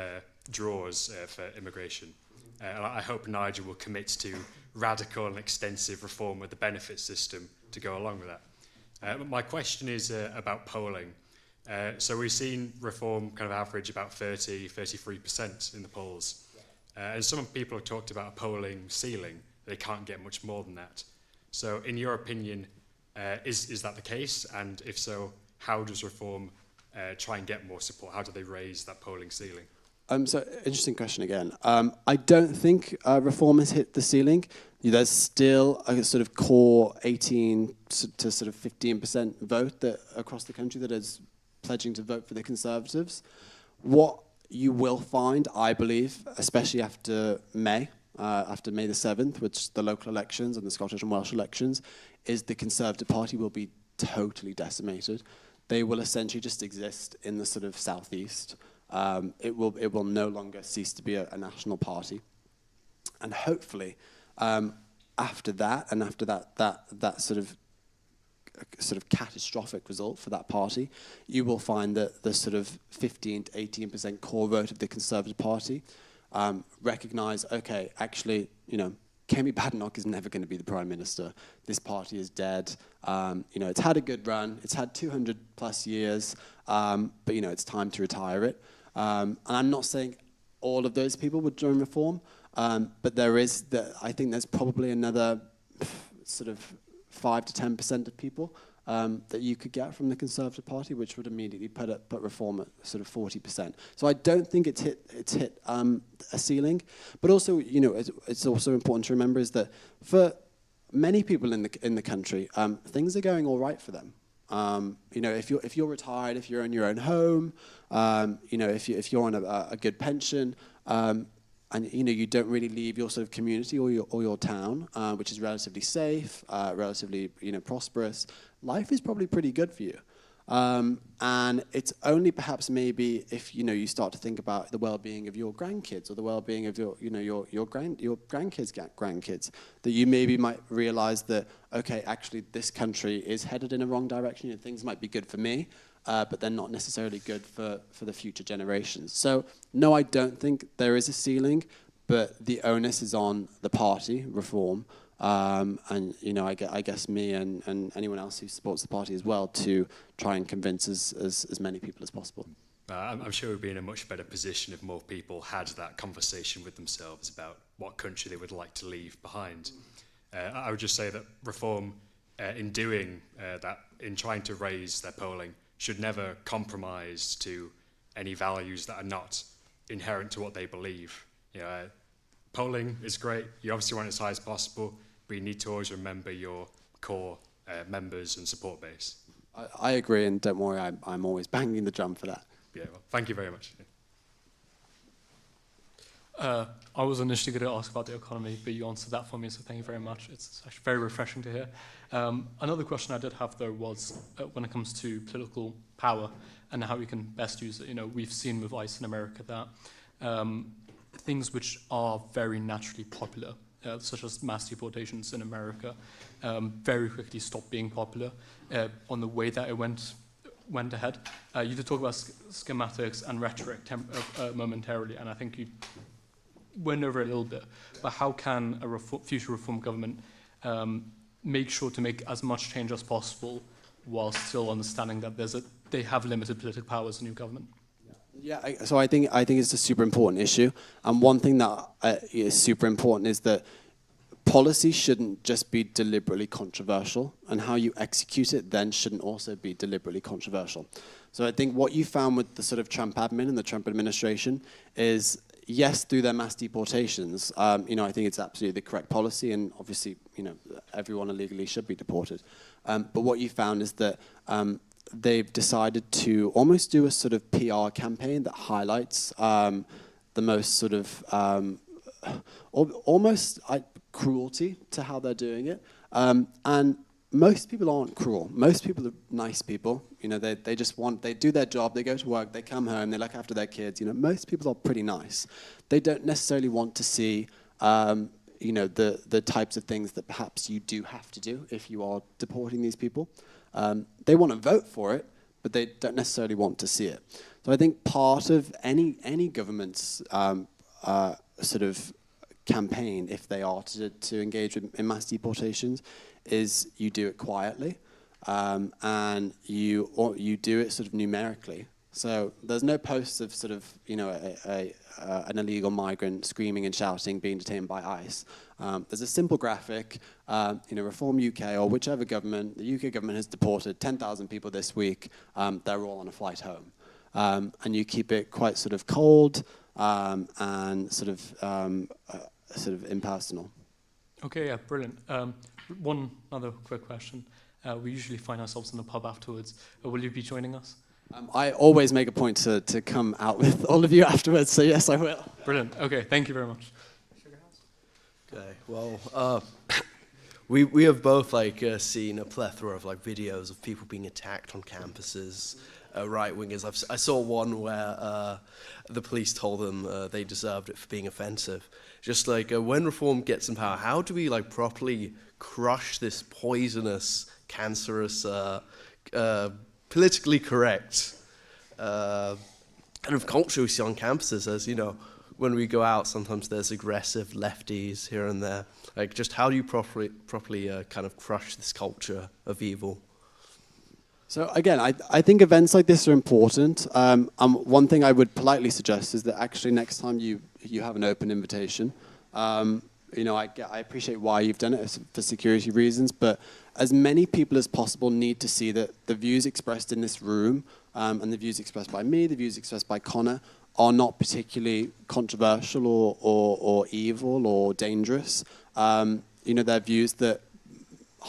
draws for immigration. And I hope Nigel will commit to radical and extensive reform of the benefit system to go along with that. But my question is about polling. So we've seen reform kind of average about 33% in the polls. And some people have talked about a polling ceiling. They can't get much more than that. So in your opinion, is that the case? And if so, how does reform try and get more support? How do they raise that polling ceiling? So interesting question again. I don't think reform has hit the ceiling. There's still a sort of core 18 to sort of 15% vote that across the country that is pledging to vote for the Conservatives. What you will find, I believe, especially after May the 7th, which the local elections and the Scottish and Welsh elections, is the Conservative Party will be totally decimated. They will essentially just exist in the sort of southeast. It will no longer cease to be a national party, and hopefully, after that, and after that sort of catastrophic result for that party, you will find that the sort of 15 to 18% core vote of the Conservative Party recognise, okay, actually, Kemi Badenoch is never going to be the Prime Minister. This party is dead. It's had a good run. It's had 200 plus years, but it's time to retire it. And I'm not saying all of those people would join Reform, but I think there's probably another sort of 5 to 10% of people that you could get from the Conservative Party, which would immediately put Reform at sort of 40%. So I don't think it's hit a ceiling. But also, it's also important to remember is that for many people in the country, things are going all right for them. If you're retired, if you're in your own home, if you're on a good pension, and you don't really leave your sort of community or your town, which is relatively safe, relatively prosperous, life is probably pretty good for you. And it's only perhaps maybe if you start to think about the well-being of your grandkids or the well-being of your grandkids' grandkids, that you maybe might realize that, okay, actually this country is headed in a wrong direction. Things might be good for me, but they're not necessarily good for the future generations. So no, I don't think there is a ceiling, but the onus is on the party, Reform, and I guess me and anyone else who supports the party as well to try and convince as many people as possible. I'm sure we'd be in a much better position if more people had that conversation with themselves about what country they would like to leave behind. I would just say that Reform, in doing that, in trying to raise their polling, should never compromise to any values that are not inherent to what they believe. Polling is great. You obviously want it as high as possible, but you need to always remember your core members and support base. I agree, and don't worry, I'm always banging the drum for that. Yeah, well, thank you very much. I was initially going to ask about the economy, but you answered that for me, so thank you very much. It's actually very refreshing to hear. Another question I did have, though, was when it comes to political power and how we can best use it. We've seen with ICE in America that things which are very naturally popular, such as mass deportations in America, very quickly stopped being popular on the way that it went ahead. You did talk about schematics and rhetoric momentarily, and I think you went over a little bit. But how can a future Reform government make sure to make as much change as possible while still understanding that they have limited political power as a new government? Yeah, so I think it's a super important issue, and one thing that is super important is that policy shouldn't just be deliberately controversial, and how you execute it then shouldn't also be deliberately controversial. So I think what you found with the sort of Trump admin and the Trump administration is, yes, through their mass deportations, I think it's absolutely the correct policy, and obviously, everyone illegally should be deported. But what you found is that they've decided to almost do a sort of PR campaign that highlights the most sort of almost cruelty to how they're doing it. And most people aren't cruel. Most people are nice people. They do their job, they go to work, they come home, they look after their kids. Most people are pretty nice. They don't necessarily want to see the types of things that perhaps you do have to do if you are deporting these people. They want to vote for it, but they don't necessarily want to see it. So I think part of any government's sort of campaign, if they are to engage in mass deportations, is you do it quietly, and you do it sort of numerically. So there's no posts of sort of an illegal migrant screaming and shouting being detained by ICE. There's a simple graphic, Reform UK or whichever government, the UK government has deported 10,000 people this week. They're all on a flight home, and you keep it quite sort of cold and sort of impersonal. Okay, yeah, brilliant. One other quick question. We usually find ourselves in the pub afterwards. Will you be joining us? I always make a point to come out with all of you afterwards, so yes, I will. Brilliant. Okay, thank you very much. Okay, well, we have both seen a plethora of videos of people being attacked on campuses, right-wingers. I saw one where the police told them they deserved it for being offensive. Just when reform gets in power, how do we properly crush this poisonous, cancerous, politically correct kind of culture we see on campuses? As when we go out, sometimes there's aggressive lefties here and there. Just how do you properly kind of crush this culture of evil? So again, I think events like this are important. One thing I would politely suggest is that actually next time you have an open invitation, I appreciate why you've done it for security reasons, but as many people as possible need to see that the views expressed in this room and the views expressed by me, the views expressed by Connor, are not particularly controversial or evil or dangerous. They're views that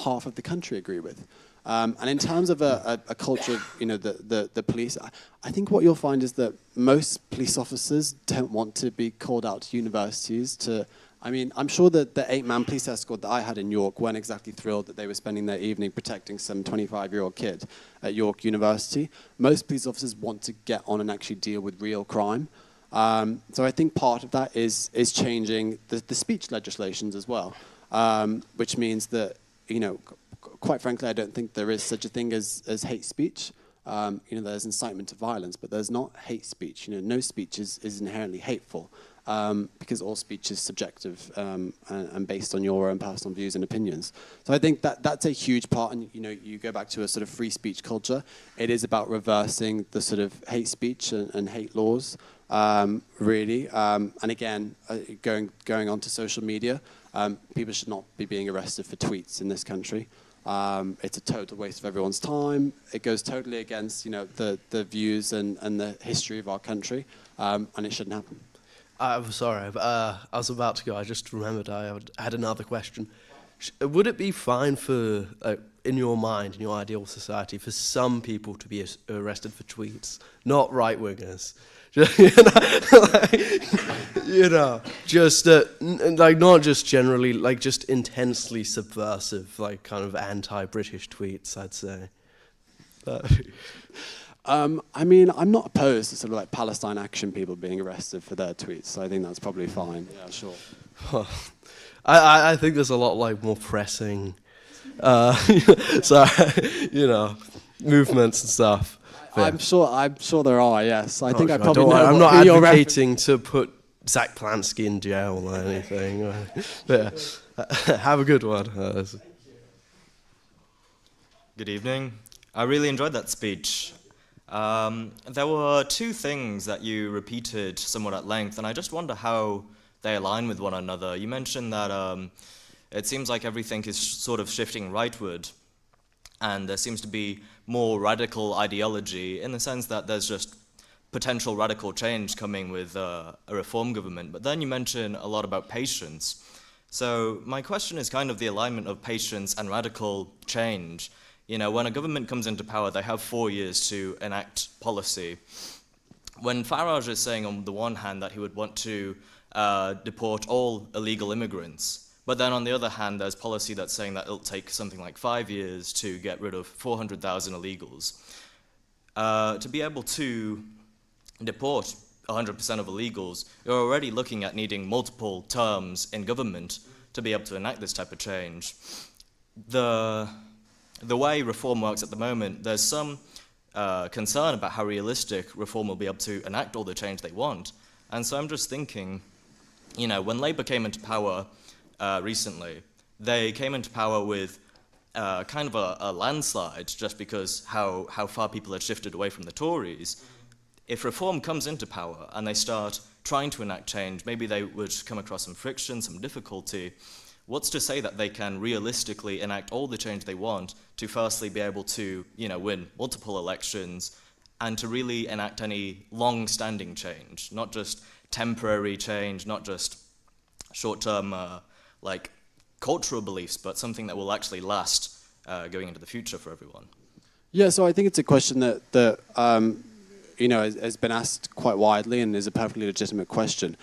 half of the country agree with. And in terms of a culture of, the police, I think what you'll find is that most police officers don't want to be called out to universities I'm sure that the 8-man police escort that I had in York weren't exactly thrilled that they were spending their evening protecting some 25-year-old kid at York University. Most police officers want to get on and actually deal with real crime. So I think part of that is changing the speech legislations as well, which means that, quite frankly, I don't think there is such a thing as hate speech. There's incitement to violence, but there's not hate speech. No speech is inherently hateful. Because all speech is subjective and based on your own personal views and opinions. So I think that's a huge part, and you go back to a sort of free speech culture. It is about reversing the sort of hate speech and hate laws, really. And again, going onto social media, people should not be being arrested for tweets in this country. It's a total waste of everyone's time. It goes totally against the views and the history of our country, and it shouldn't happen. I'm sorry, I was about to go. I just remembered I had another question. Would it be fine for, in your mind, in your ideal society, for some people to be arrested for tweets, not right-wingers? Not just generally, just intensely subversive, kind of anti-British tweets, I'd say. I'm not opposed to sort of Palestine Action people being arrested for their tweets, so I think that's probably fine. Yeah, sure. Well, I think there's a lot more pressing, movements and stuff. I'm sure there are. Yes, I think I sure. probably know. I'm not advocating to put Zach Plansky in jail or anything. But, have a good one. Good evening. I really enjoyed that speech. There were two things that you repeated somewhat at length, and I just wonder how they align with one another. You mentioned that it seems like everything is sort of shifting rightward, and there seems to be more radical ideology in the sense that there's just potential radical change coming with a reform government. But then you mention a lot about patience. So my question is kind of the alignment of patience and radical change. When a government comes into power, they have 4 years to enact policy. When Farage is saying on the one hand that he would want to deport all illegal immigrants, but then on the other hand, there's policy that's saying that it'll take something like 5 years to get rid of 400,000 illegals. To be able to deport 100% of illegals, you're already looking at needing multiple terms in government, to be able to enact this type of change. The way reform works at the moment, there's some concern about how realistic reform will be able to enact all the change they want. And so I'm just thinking, you know, when Labour came into power recently, they came into power with kind of a landslide just because how far people had shifted away from the Tories. If reform comes into power and they start trying to enact change, maybe they would come across some friction, some difficulty. What's to say that they can realistically enact all the change they want to firstly be able to, you know, win multiple elections and to really enact any long-standing change, not just temporary change, not just short-term, like, cultural beliefs, but something that will actually last going into the future for everyone? Yeah, so I think it's a question that you know, has been asked quite widely and is a perfectly legitimate question.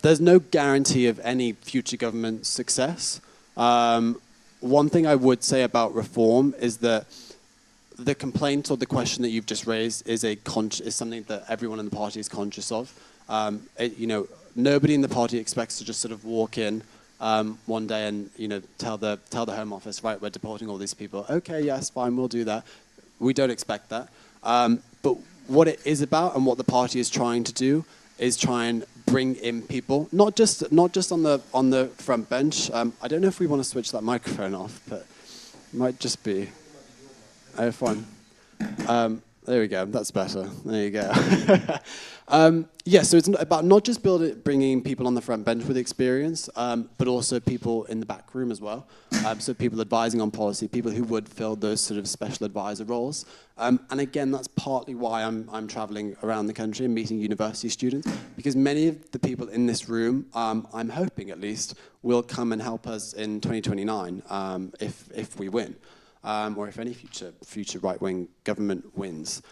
There's no guarantee of any future government success. One thing I would say about reform is that the complaint or the question that you've just raised is something that everyone in the party is conscious of. You know, nobody in the party expects to just sort of walk in one day and, you know, tell the Home Office, right, we're deporting all these people. Okay, yes, fine, we'll do that. We don't expect that. But what it is about and what the party is trying to do is try and bring in people, not just on the front bench. I don't know if we want to switch that microphone off, but it might just be. Oh, fine. There we go. That's better. There you go. Yeah, so it's about not just bringing people on the front bench with experience, but also people in the back room as well. So people advising on policy, people who would fill those sort of special advisor roles. And again, that's partly why I'm traveling around the country and meeting university students, because many of the people in this room, I'm hoping at least, will come and help us in 2029 if we win. Or if any future right-wing government wins.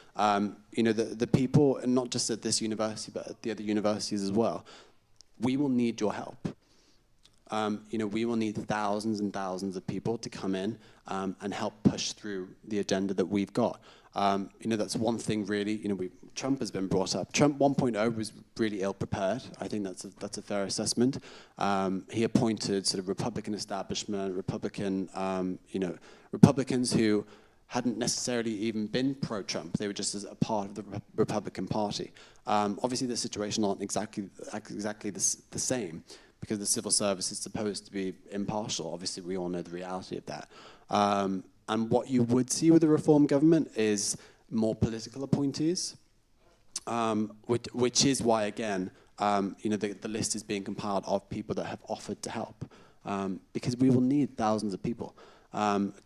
You know, the people, and not just at this university, but at the other universities as well, we will need your help. You know, we will need thousands and thousands of people to come in and help push through the agenda that we've got. You know, that's one thing really, you know, Trump has been brought up. Trump 1.0 was really ill-prepared. I think that's a fair assessment. He appointed sort of Republican establishment, you know, Republicans who hadn't necessarily even been pro-Trump. They were just as a part of the Republican Party. Obviously, the situation aren't exactly the same because the civil service is supposed to be impartial. Obviously, we all know the reality of that. And what you would see with the Reform government is more political appointees, which is why, again, you know, the list is being compiled of people that have offered to help, because we will need thousands of people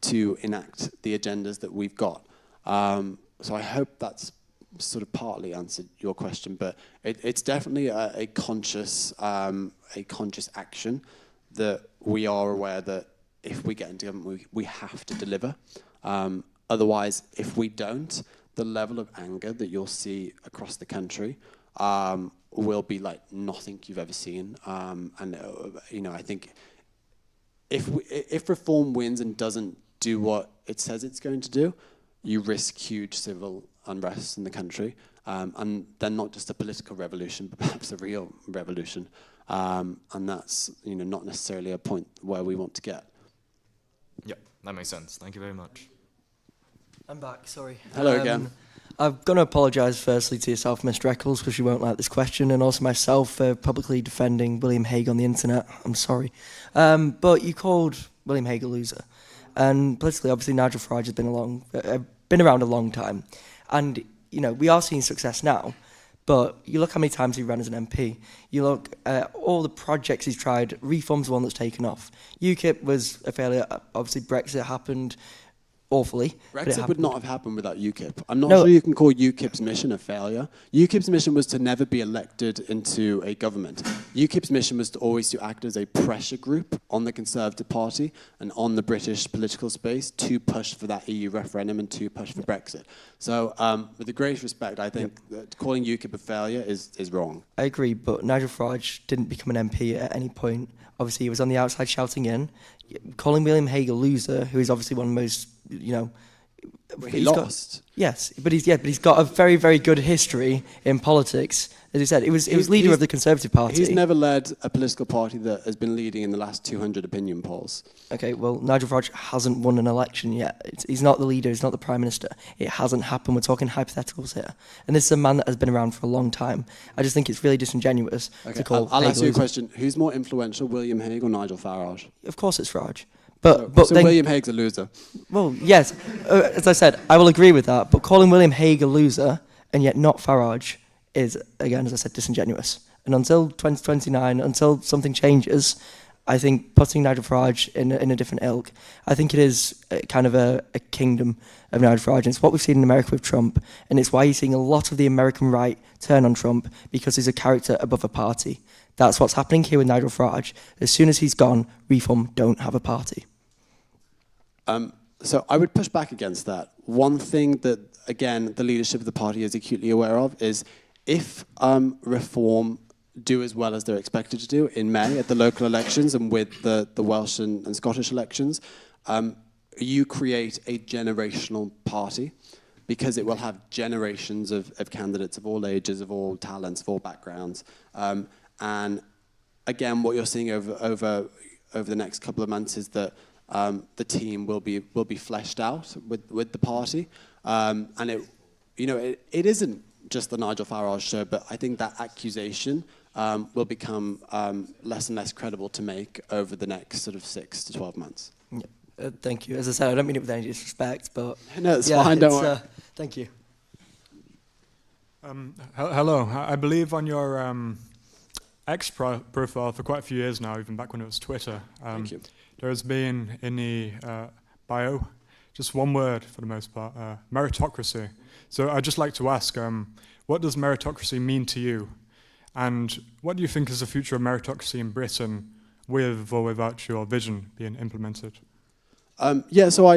to enact the agendas that we've got. So I hope that's sort of partly answered your question, but it's definitely a conscious action that we are aware that if we get into government, we have to deliver. Otherwise, if we don't, the level of anger that you'll see across the country will be like nothing you've ever seen. And you know, I think if reform wins and doesn't do what it says it's going to do, you risk huge civil unrest in the country, and then not just a political revolution, but perhaps a real revolution. And that's, you know, not necessarily a point where we want to get. Yeah, that makes sense. Thank you very much. I'm back, sorry. Hello again. I'm going to apologise firstly to yourself, Mr. Eccles, because you won't like this question, and also myself for publicly defending William Hague on the internet. I'm sorry. But you called William Hague a loser. And politically, obviously, Nigel Farage has been around a long time. And, you know, we are seeing success now, but you look how many times he ran as an MP. You look at all the projects he's tried. Reform's the one that's taken off. UKIP was a failure. Obviously, Brexit happened awfully. Brexit would not have happened without UKIP. I'm not sure you can call UKIP's mission a failure. UKIP's mission was to never be elected into a government. UKIP's mission was to always to act as a pressure group on the Conservative Party and on the British political space to push for that EU referendum and to push for Brexit. So with the greatest respect, I think that calling UKIP a failure is wrong. I agree, but Nigel Farage didn't become an MP at any point. Obviously, he was on the outside shouting in. Calling William Hague a loser, who is obviously one of the most, you know... He lost. Yes, but he's got a very, very good history in politics. As you said, he was leader of the Conservative Party. He's never led a political party that has been leading in the last 200 opinion polls. Okay, well, Nigel Farage hasn't won an election yet. He's not the leader, he's not the Prime Minister. It hasn't happened. We're talking hypotheticals here. And this is a man that has been around for a long time. I just think it's really disingenuous to call I'll Hague ask you a loser. question. Who's more influential, William Hague or Nigel Farage? Of course it's Farage. But So then, William Hague's a loser. well, yes, as I said, I will agree with that. But calling William Hague a loser and yet not Farage is, again, as I said, disingenuous. And until 2029, until something changes, I think putting Nigel Farage in a different ilk, I think it is kind of a kingdom of Nigel Farage. And it's what we've seen in America with Trump. And it's why you're seeing a lot of the American right turn on Trump, because he's a character above a party. That's what's happening here with Nigel Farage. As soon as he's gone, Reform don't have a party. So I would push back against that. One thing that, again, the leadership of the party is acutely aware of is if Reform do as well as they're expected to do in May at the local elections and with the Welsh and Scottish elections, you create a generational party because it will have generations of candidates of all ages, of all talents, of all backgrounds. And again, what you're seeing over the next couple of months is that the team will be fleshed out with the party, and it isn't just the Nigel Farage show, but I think that accusation will become less and less credible to make over the next sort of 6 to 12 months. Yeah. Thank you. As I said, I don't mean it with any disrespect, but No, it's fine. Don't worry. Thank you. Hello. I believe on your X profile for quite a few years now, even back when it was Twitter. Thank you. There has been in the bio just one word for the most part, meritocracy. So I'd just like to ask, what does meritocracy mean to you? And what do you think is the future of meritocracy in Britain with or without your vision being implemented? So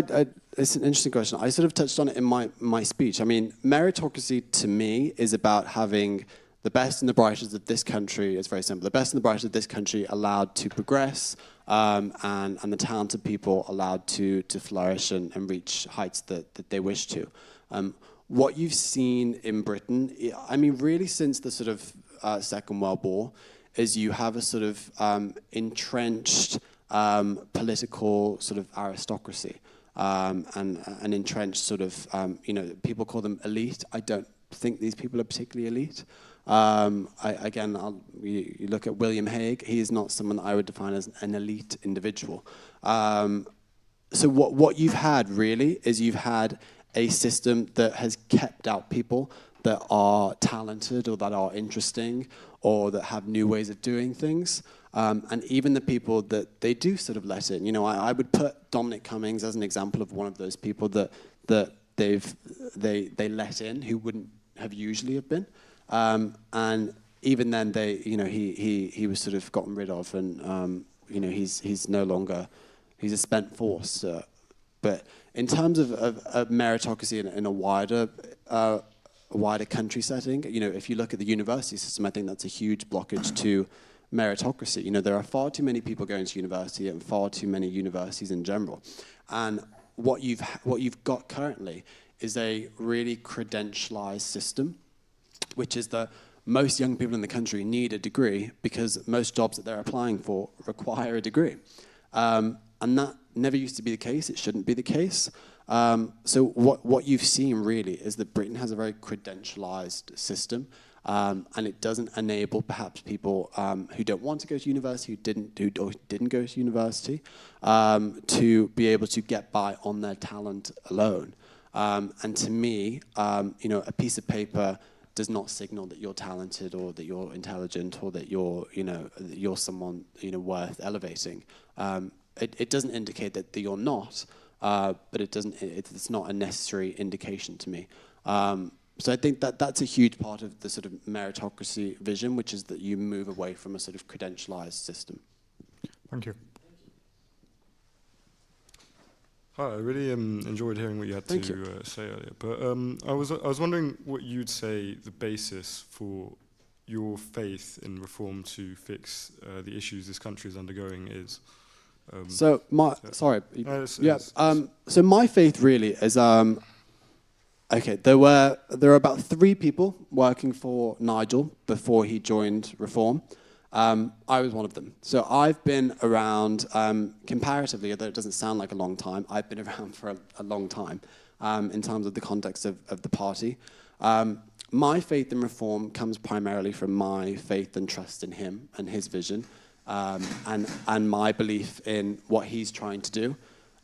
it's an interesting question. I sort of touched on it in my speech. I mean, meritocracy to me is about having the best and the brightest of this country. It's very simple. The best and the brightest of this country allowed to progress, and the talented people allowed to flourish and reach heights that they wish to. What you've seen in Britain, I mean, really since the sort of Second World War, is you have a sort of entrenched political sort of aristocracy, and an entrenched sort of, people call them elite. I don't think these people are particularly elite. You look at William Hague, he is not someone that I would define as an elite individual. So what you've had really is you've had a system that has kept out people that are talented or that are interesting or that have new ways of doing things. And even the people that they do sort of let in. I would put Dominic Cummings as an example of one of those people that they let in who wouldn't have usually have been. And even then, he was sort of gotten rid of, and he's no longer, he's a spent force. But in terms of meritocracy in a wider country setting, if you look at the university system, I think that's a huge blockage to meritocracy. There are far too many people going to university and far too many universities in general. And what you've got currently is a really credentialized system, which is that most young people in the country need a degree because most jobs that they're applying for require a degree. And that never used to be the case. It shouldn't be the case. So what you've seen really is that Britain has a very credentialized system, and it doesn't enable perhaps people who don't want to go to university, who didn't go to university, to be able to get by on their talent alone. And to me, a piece of paper does not signal that you're talented or that you're intelligent or that you're someone worth elevating. It doesn't indicate that you're not, but it's not a necessary indication to me. So I think that's a huge part of the sort of meritocracy vision, which is that you move away from a sort of credentialized system. Thank you. Hi, I really enjoyed hearing what you had to say earlier. But I was wondering what you'd say the basis for your faith in reform to fix the issues this country is undergoing is. So my faith really is Okay, there were about 3 people working for Nigel before he joined Reform. I was one of them. So I've been around, comparatively, although it doesn't sound like a long time, I've been around for a long time in terms of the context of the party. My faith in Reform comes primarily from my faith and trust in him and his vision, and my belief in what he's trying to do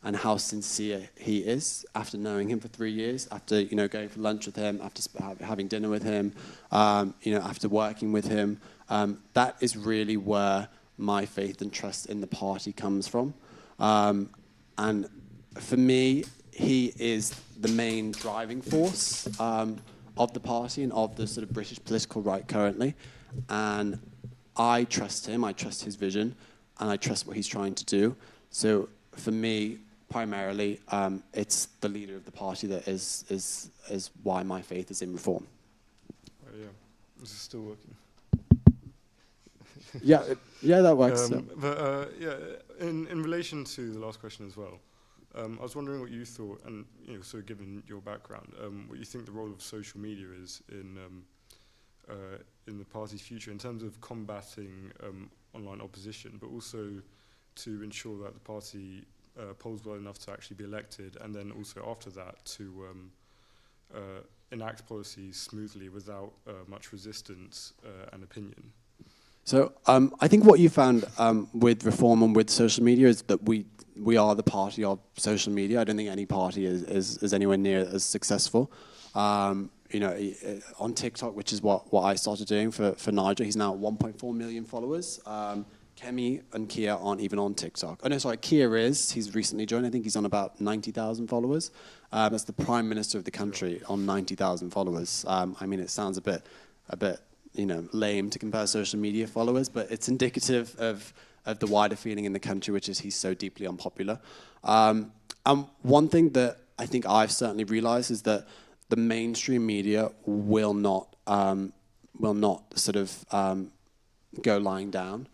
and how sincere he is. After knowing him for 3 years, after going for lunch with him, after having dinner with him, after working with him, that is really where my faith and trust in the party comes from. And for me, he is the main driving force of the party and of the sort of British political right currently. And I trust him, I trust his vision, and I trust what he's trying to do. So for me, primarily, it's the leader of the party that is why my faith is in Reform. Oh, yeah, this is still working. yeah, that works. In relation to the last question as well, I was wondering what you thought, and so given your background, what you think the role of social media is in the party's future in terms of combating online opposition, but also to ensure that the party polls well enough to actually be elected, and then also after that to enact policies smoothly without much resistance and opinion. So I think what you found with Reform and with social media is that we are the party of social media. I don't think any party is anywhere near as successful. On TikTok, which is what I started doing for Nigel, he's now at 1.4 million followers. Kemi and Kia aren't even on TikTok. Oh no, sorry, Kia is. He's recently joined. I think he's on about 90,000 followers. That's the Prime Minister of the country on 90,000 followers. I mean, it sounds a bit lame to compare social media followers, but it's indicative of the wider feeling in the country, which is he's so deeply unpopular. And one thing that I think I've certainly realized is that the mainstream media will not sort of go lying down.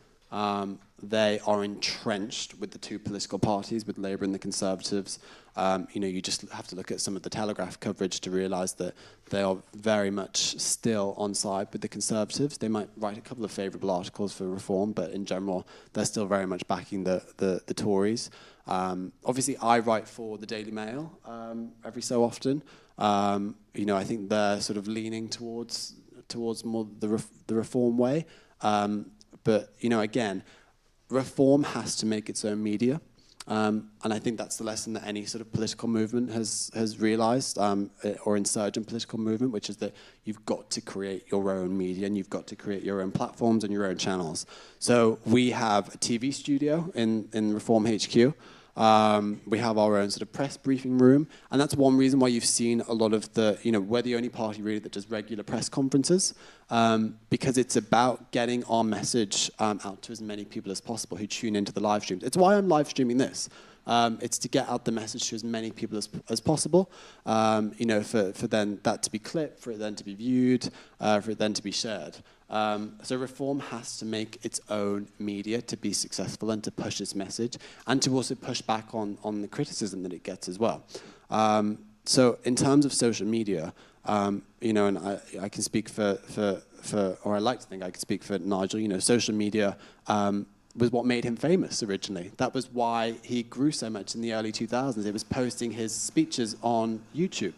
They are entrenched with the 2 political parties, with Labour and the Conservatives. You just have to look at some of the Telegraph coverage to realise that they are very much still on side with the Conservatives. They might write a couple of favourable articles for Reform, but in general, they're still very much backing the Tories. Obviously, I write for the Daily Mail every so often. I think they're sort of leaning towards more the Reform way. But again, Reform has to make its own media, and I think that's the lesson that any sort of political movement has realised, or insurgent political movement, which is that you've got to create your own media and you've got to create your own platforms and your own channels. So we have a TV studio in Reform HQ. We have our own sort of press briefing room, and that's one reason why you've seen a lot of we're the only party really that does regular press conferences, because it's about getting our message out to as many people as possible who tune into the live streams. It's why I'm live streaming this. It's to get out the message to as many people as possible, for then that to be clipped, for it then to be viewed, for it then to be shared. So Reform has to make its own media to be successful and to push its message and to also push back on the criticism that it gets as well. So in terms of social media, and I can speak for, or I like to think I can speak for Nigel, social media was what made him famous originally. That was why he grew so much in the early 2000s. It was posting his speeches on YouTube.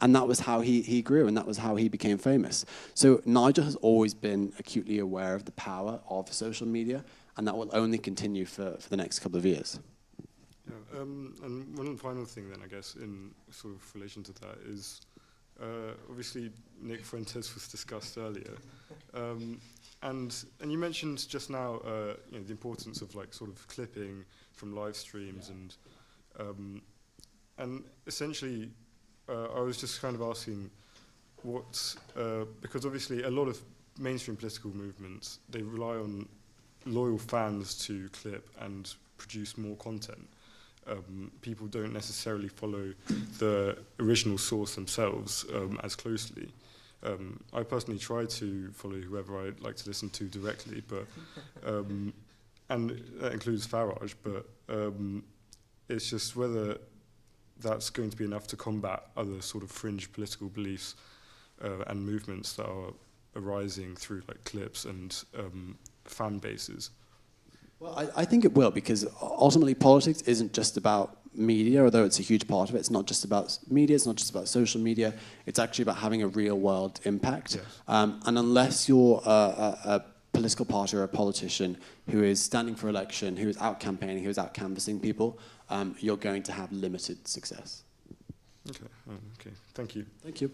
And that was how he grew, and that was how he became famous. So Nigel has always been acutely aware of the power of social media, and that will only continue for the next couple of years. Yeah, and one final thing then, I guess, in sort of relation to that is, obviously Nick Fuentes was discussed earlier. And you mentioned just now, the importance of like sort of clipping from live streams, and essentially, I was just kind of asking because obviously a lot of mainstream political movements, they rely on loyal fans to clip and produce more content. People don't necessarily follow the original source themselves as closely. I personally try to follow whoever I like to listen to directly, but and that includes Farage. But it's just whether that's going to be enough to combat other sort of fringe political beliefs and movements that are arising through like clips and fan bases? Well, I think it will, because ultimately politics isn't just about media, although it's a huge part of it. It's not just about media, it's not just about social media, it's actually about having a real world impact. Yes. And unless you're a political party or a politician who is standing for election, who is out campaigning, who is out canvassing people, you're going to have limited success. Okay, okay, thank you. Thank you.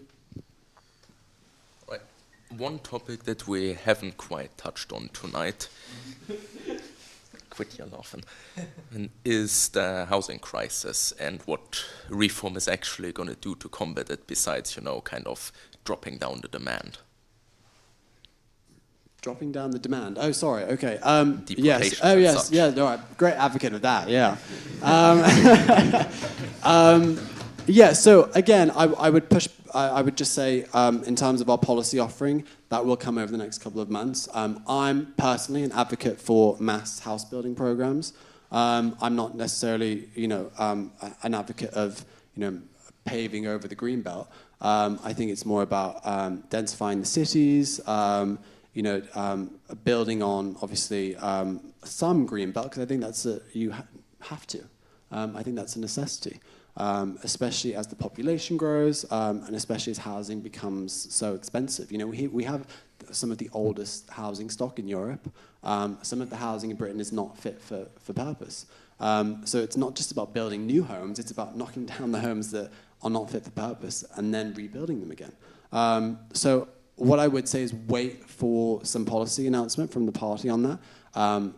Right. One topic that we haven't quite touched on tonight, quit your laughing, is the housing crisis and what reform is actually going to do to combat it, besides, you know, kind of dropping down the demand. Dropping down the demand. Oh, sorry. Okay. Yes. Deportations Oh, and yes. such. Yeah. No, I'm a great advocate of that. Yeah. Yeah. So again, I would push. I would just say, in terms of our policy offering, that will come over the next couple of months. I'm personally an advocate for mass house building programs. I'm not necessarily, you know, an advocate of, you know, paving over the green belt. I think it's more about densifying the cities. You know, building on obviously some green belt, because I think that's you have to. I think that's a necessity, especially as the population grows, and especially as housing becomes so expensive. You know, we have some of the oldest housing stock in Europe. Some of the housing in Britain is not fit for purpose. So it's not just about building new homes; it's about knocking down the homes that are not fit for purpose and then rebuilding them again. So what I would say is wait for some policy announcement from the party on that.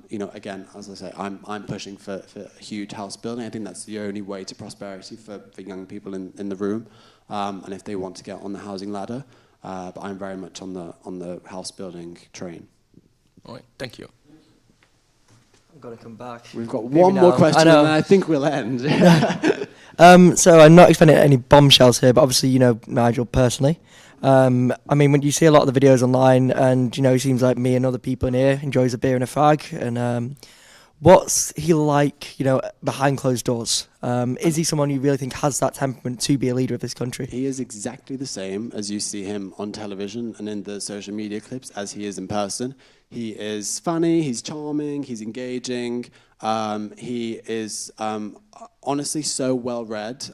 You know, again, as I say, I'm pushing for huge house building. I think that's the only way to prosperity for young people in the room, and if they want to get on the housing ladder. But I'm very much on the house building train. All right, thank you. I've got to come back. We've got Maybe one now. more question, I know. and then I think we'll end. So I'm not expecting any bombshells here, but obviously you know Nigel personally. I mean, when you see a lot of the videos online, and you know, he seems like me and other people in here enjoys a beer and a fag. And what's he like, you know, behind closed doors? Is he someone you really think has that temperament to be a leader of this country? He is exactly the same as you see him on television and in the social media clips as he is in person. He is funny, he's charming, he's engaging. He is honestly so well read.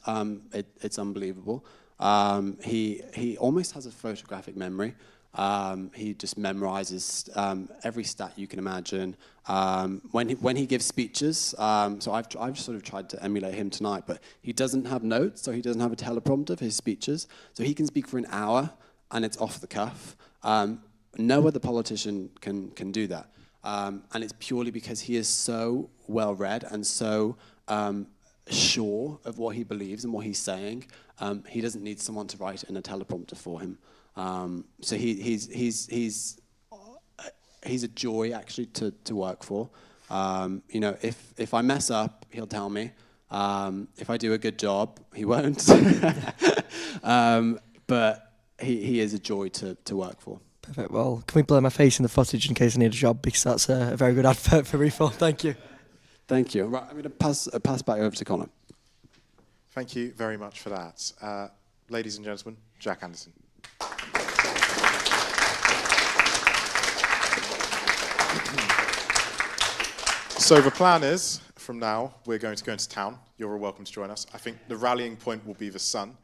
It's unbelievable. He almost has a photographic memory. He just memorizes every stat you can imagine. When he gives speeches, so I've sort of tried to emulate him tonight, but he doesn't have notes, so he doesn't have a teleprompter for his speeches. So he can speak for an hour, and it's off the cuff. No other politician can do that. And it's purely because he is so well read and so sure of what he believes and what he's saying. He doesn't need someone to write in a teleprompter for him. So he's a joy actually to work for. You know, if I mess up, he'll tell me. If I do a good job, he won't. But he is a joy to work for. Perfect. Well, can we blur my face in the footage in case I need a job, because that's a very good advert for Reform. Thank you. Thank you. Right, I'm going to pass back over to Connor. Thank you very much for that. Ladies and gentlemen, Jack Anderton. So the plan is, from now, we're going to go into town. You're all welcome to join us. I think the rallying point will be the sun.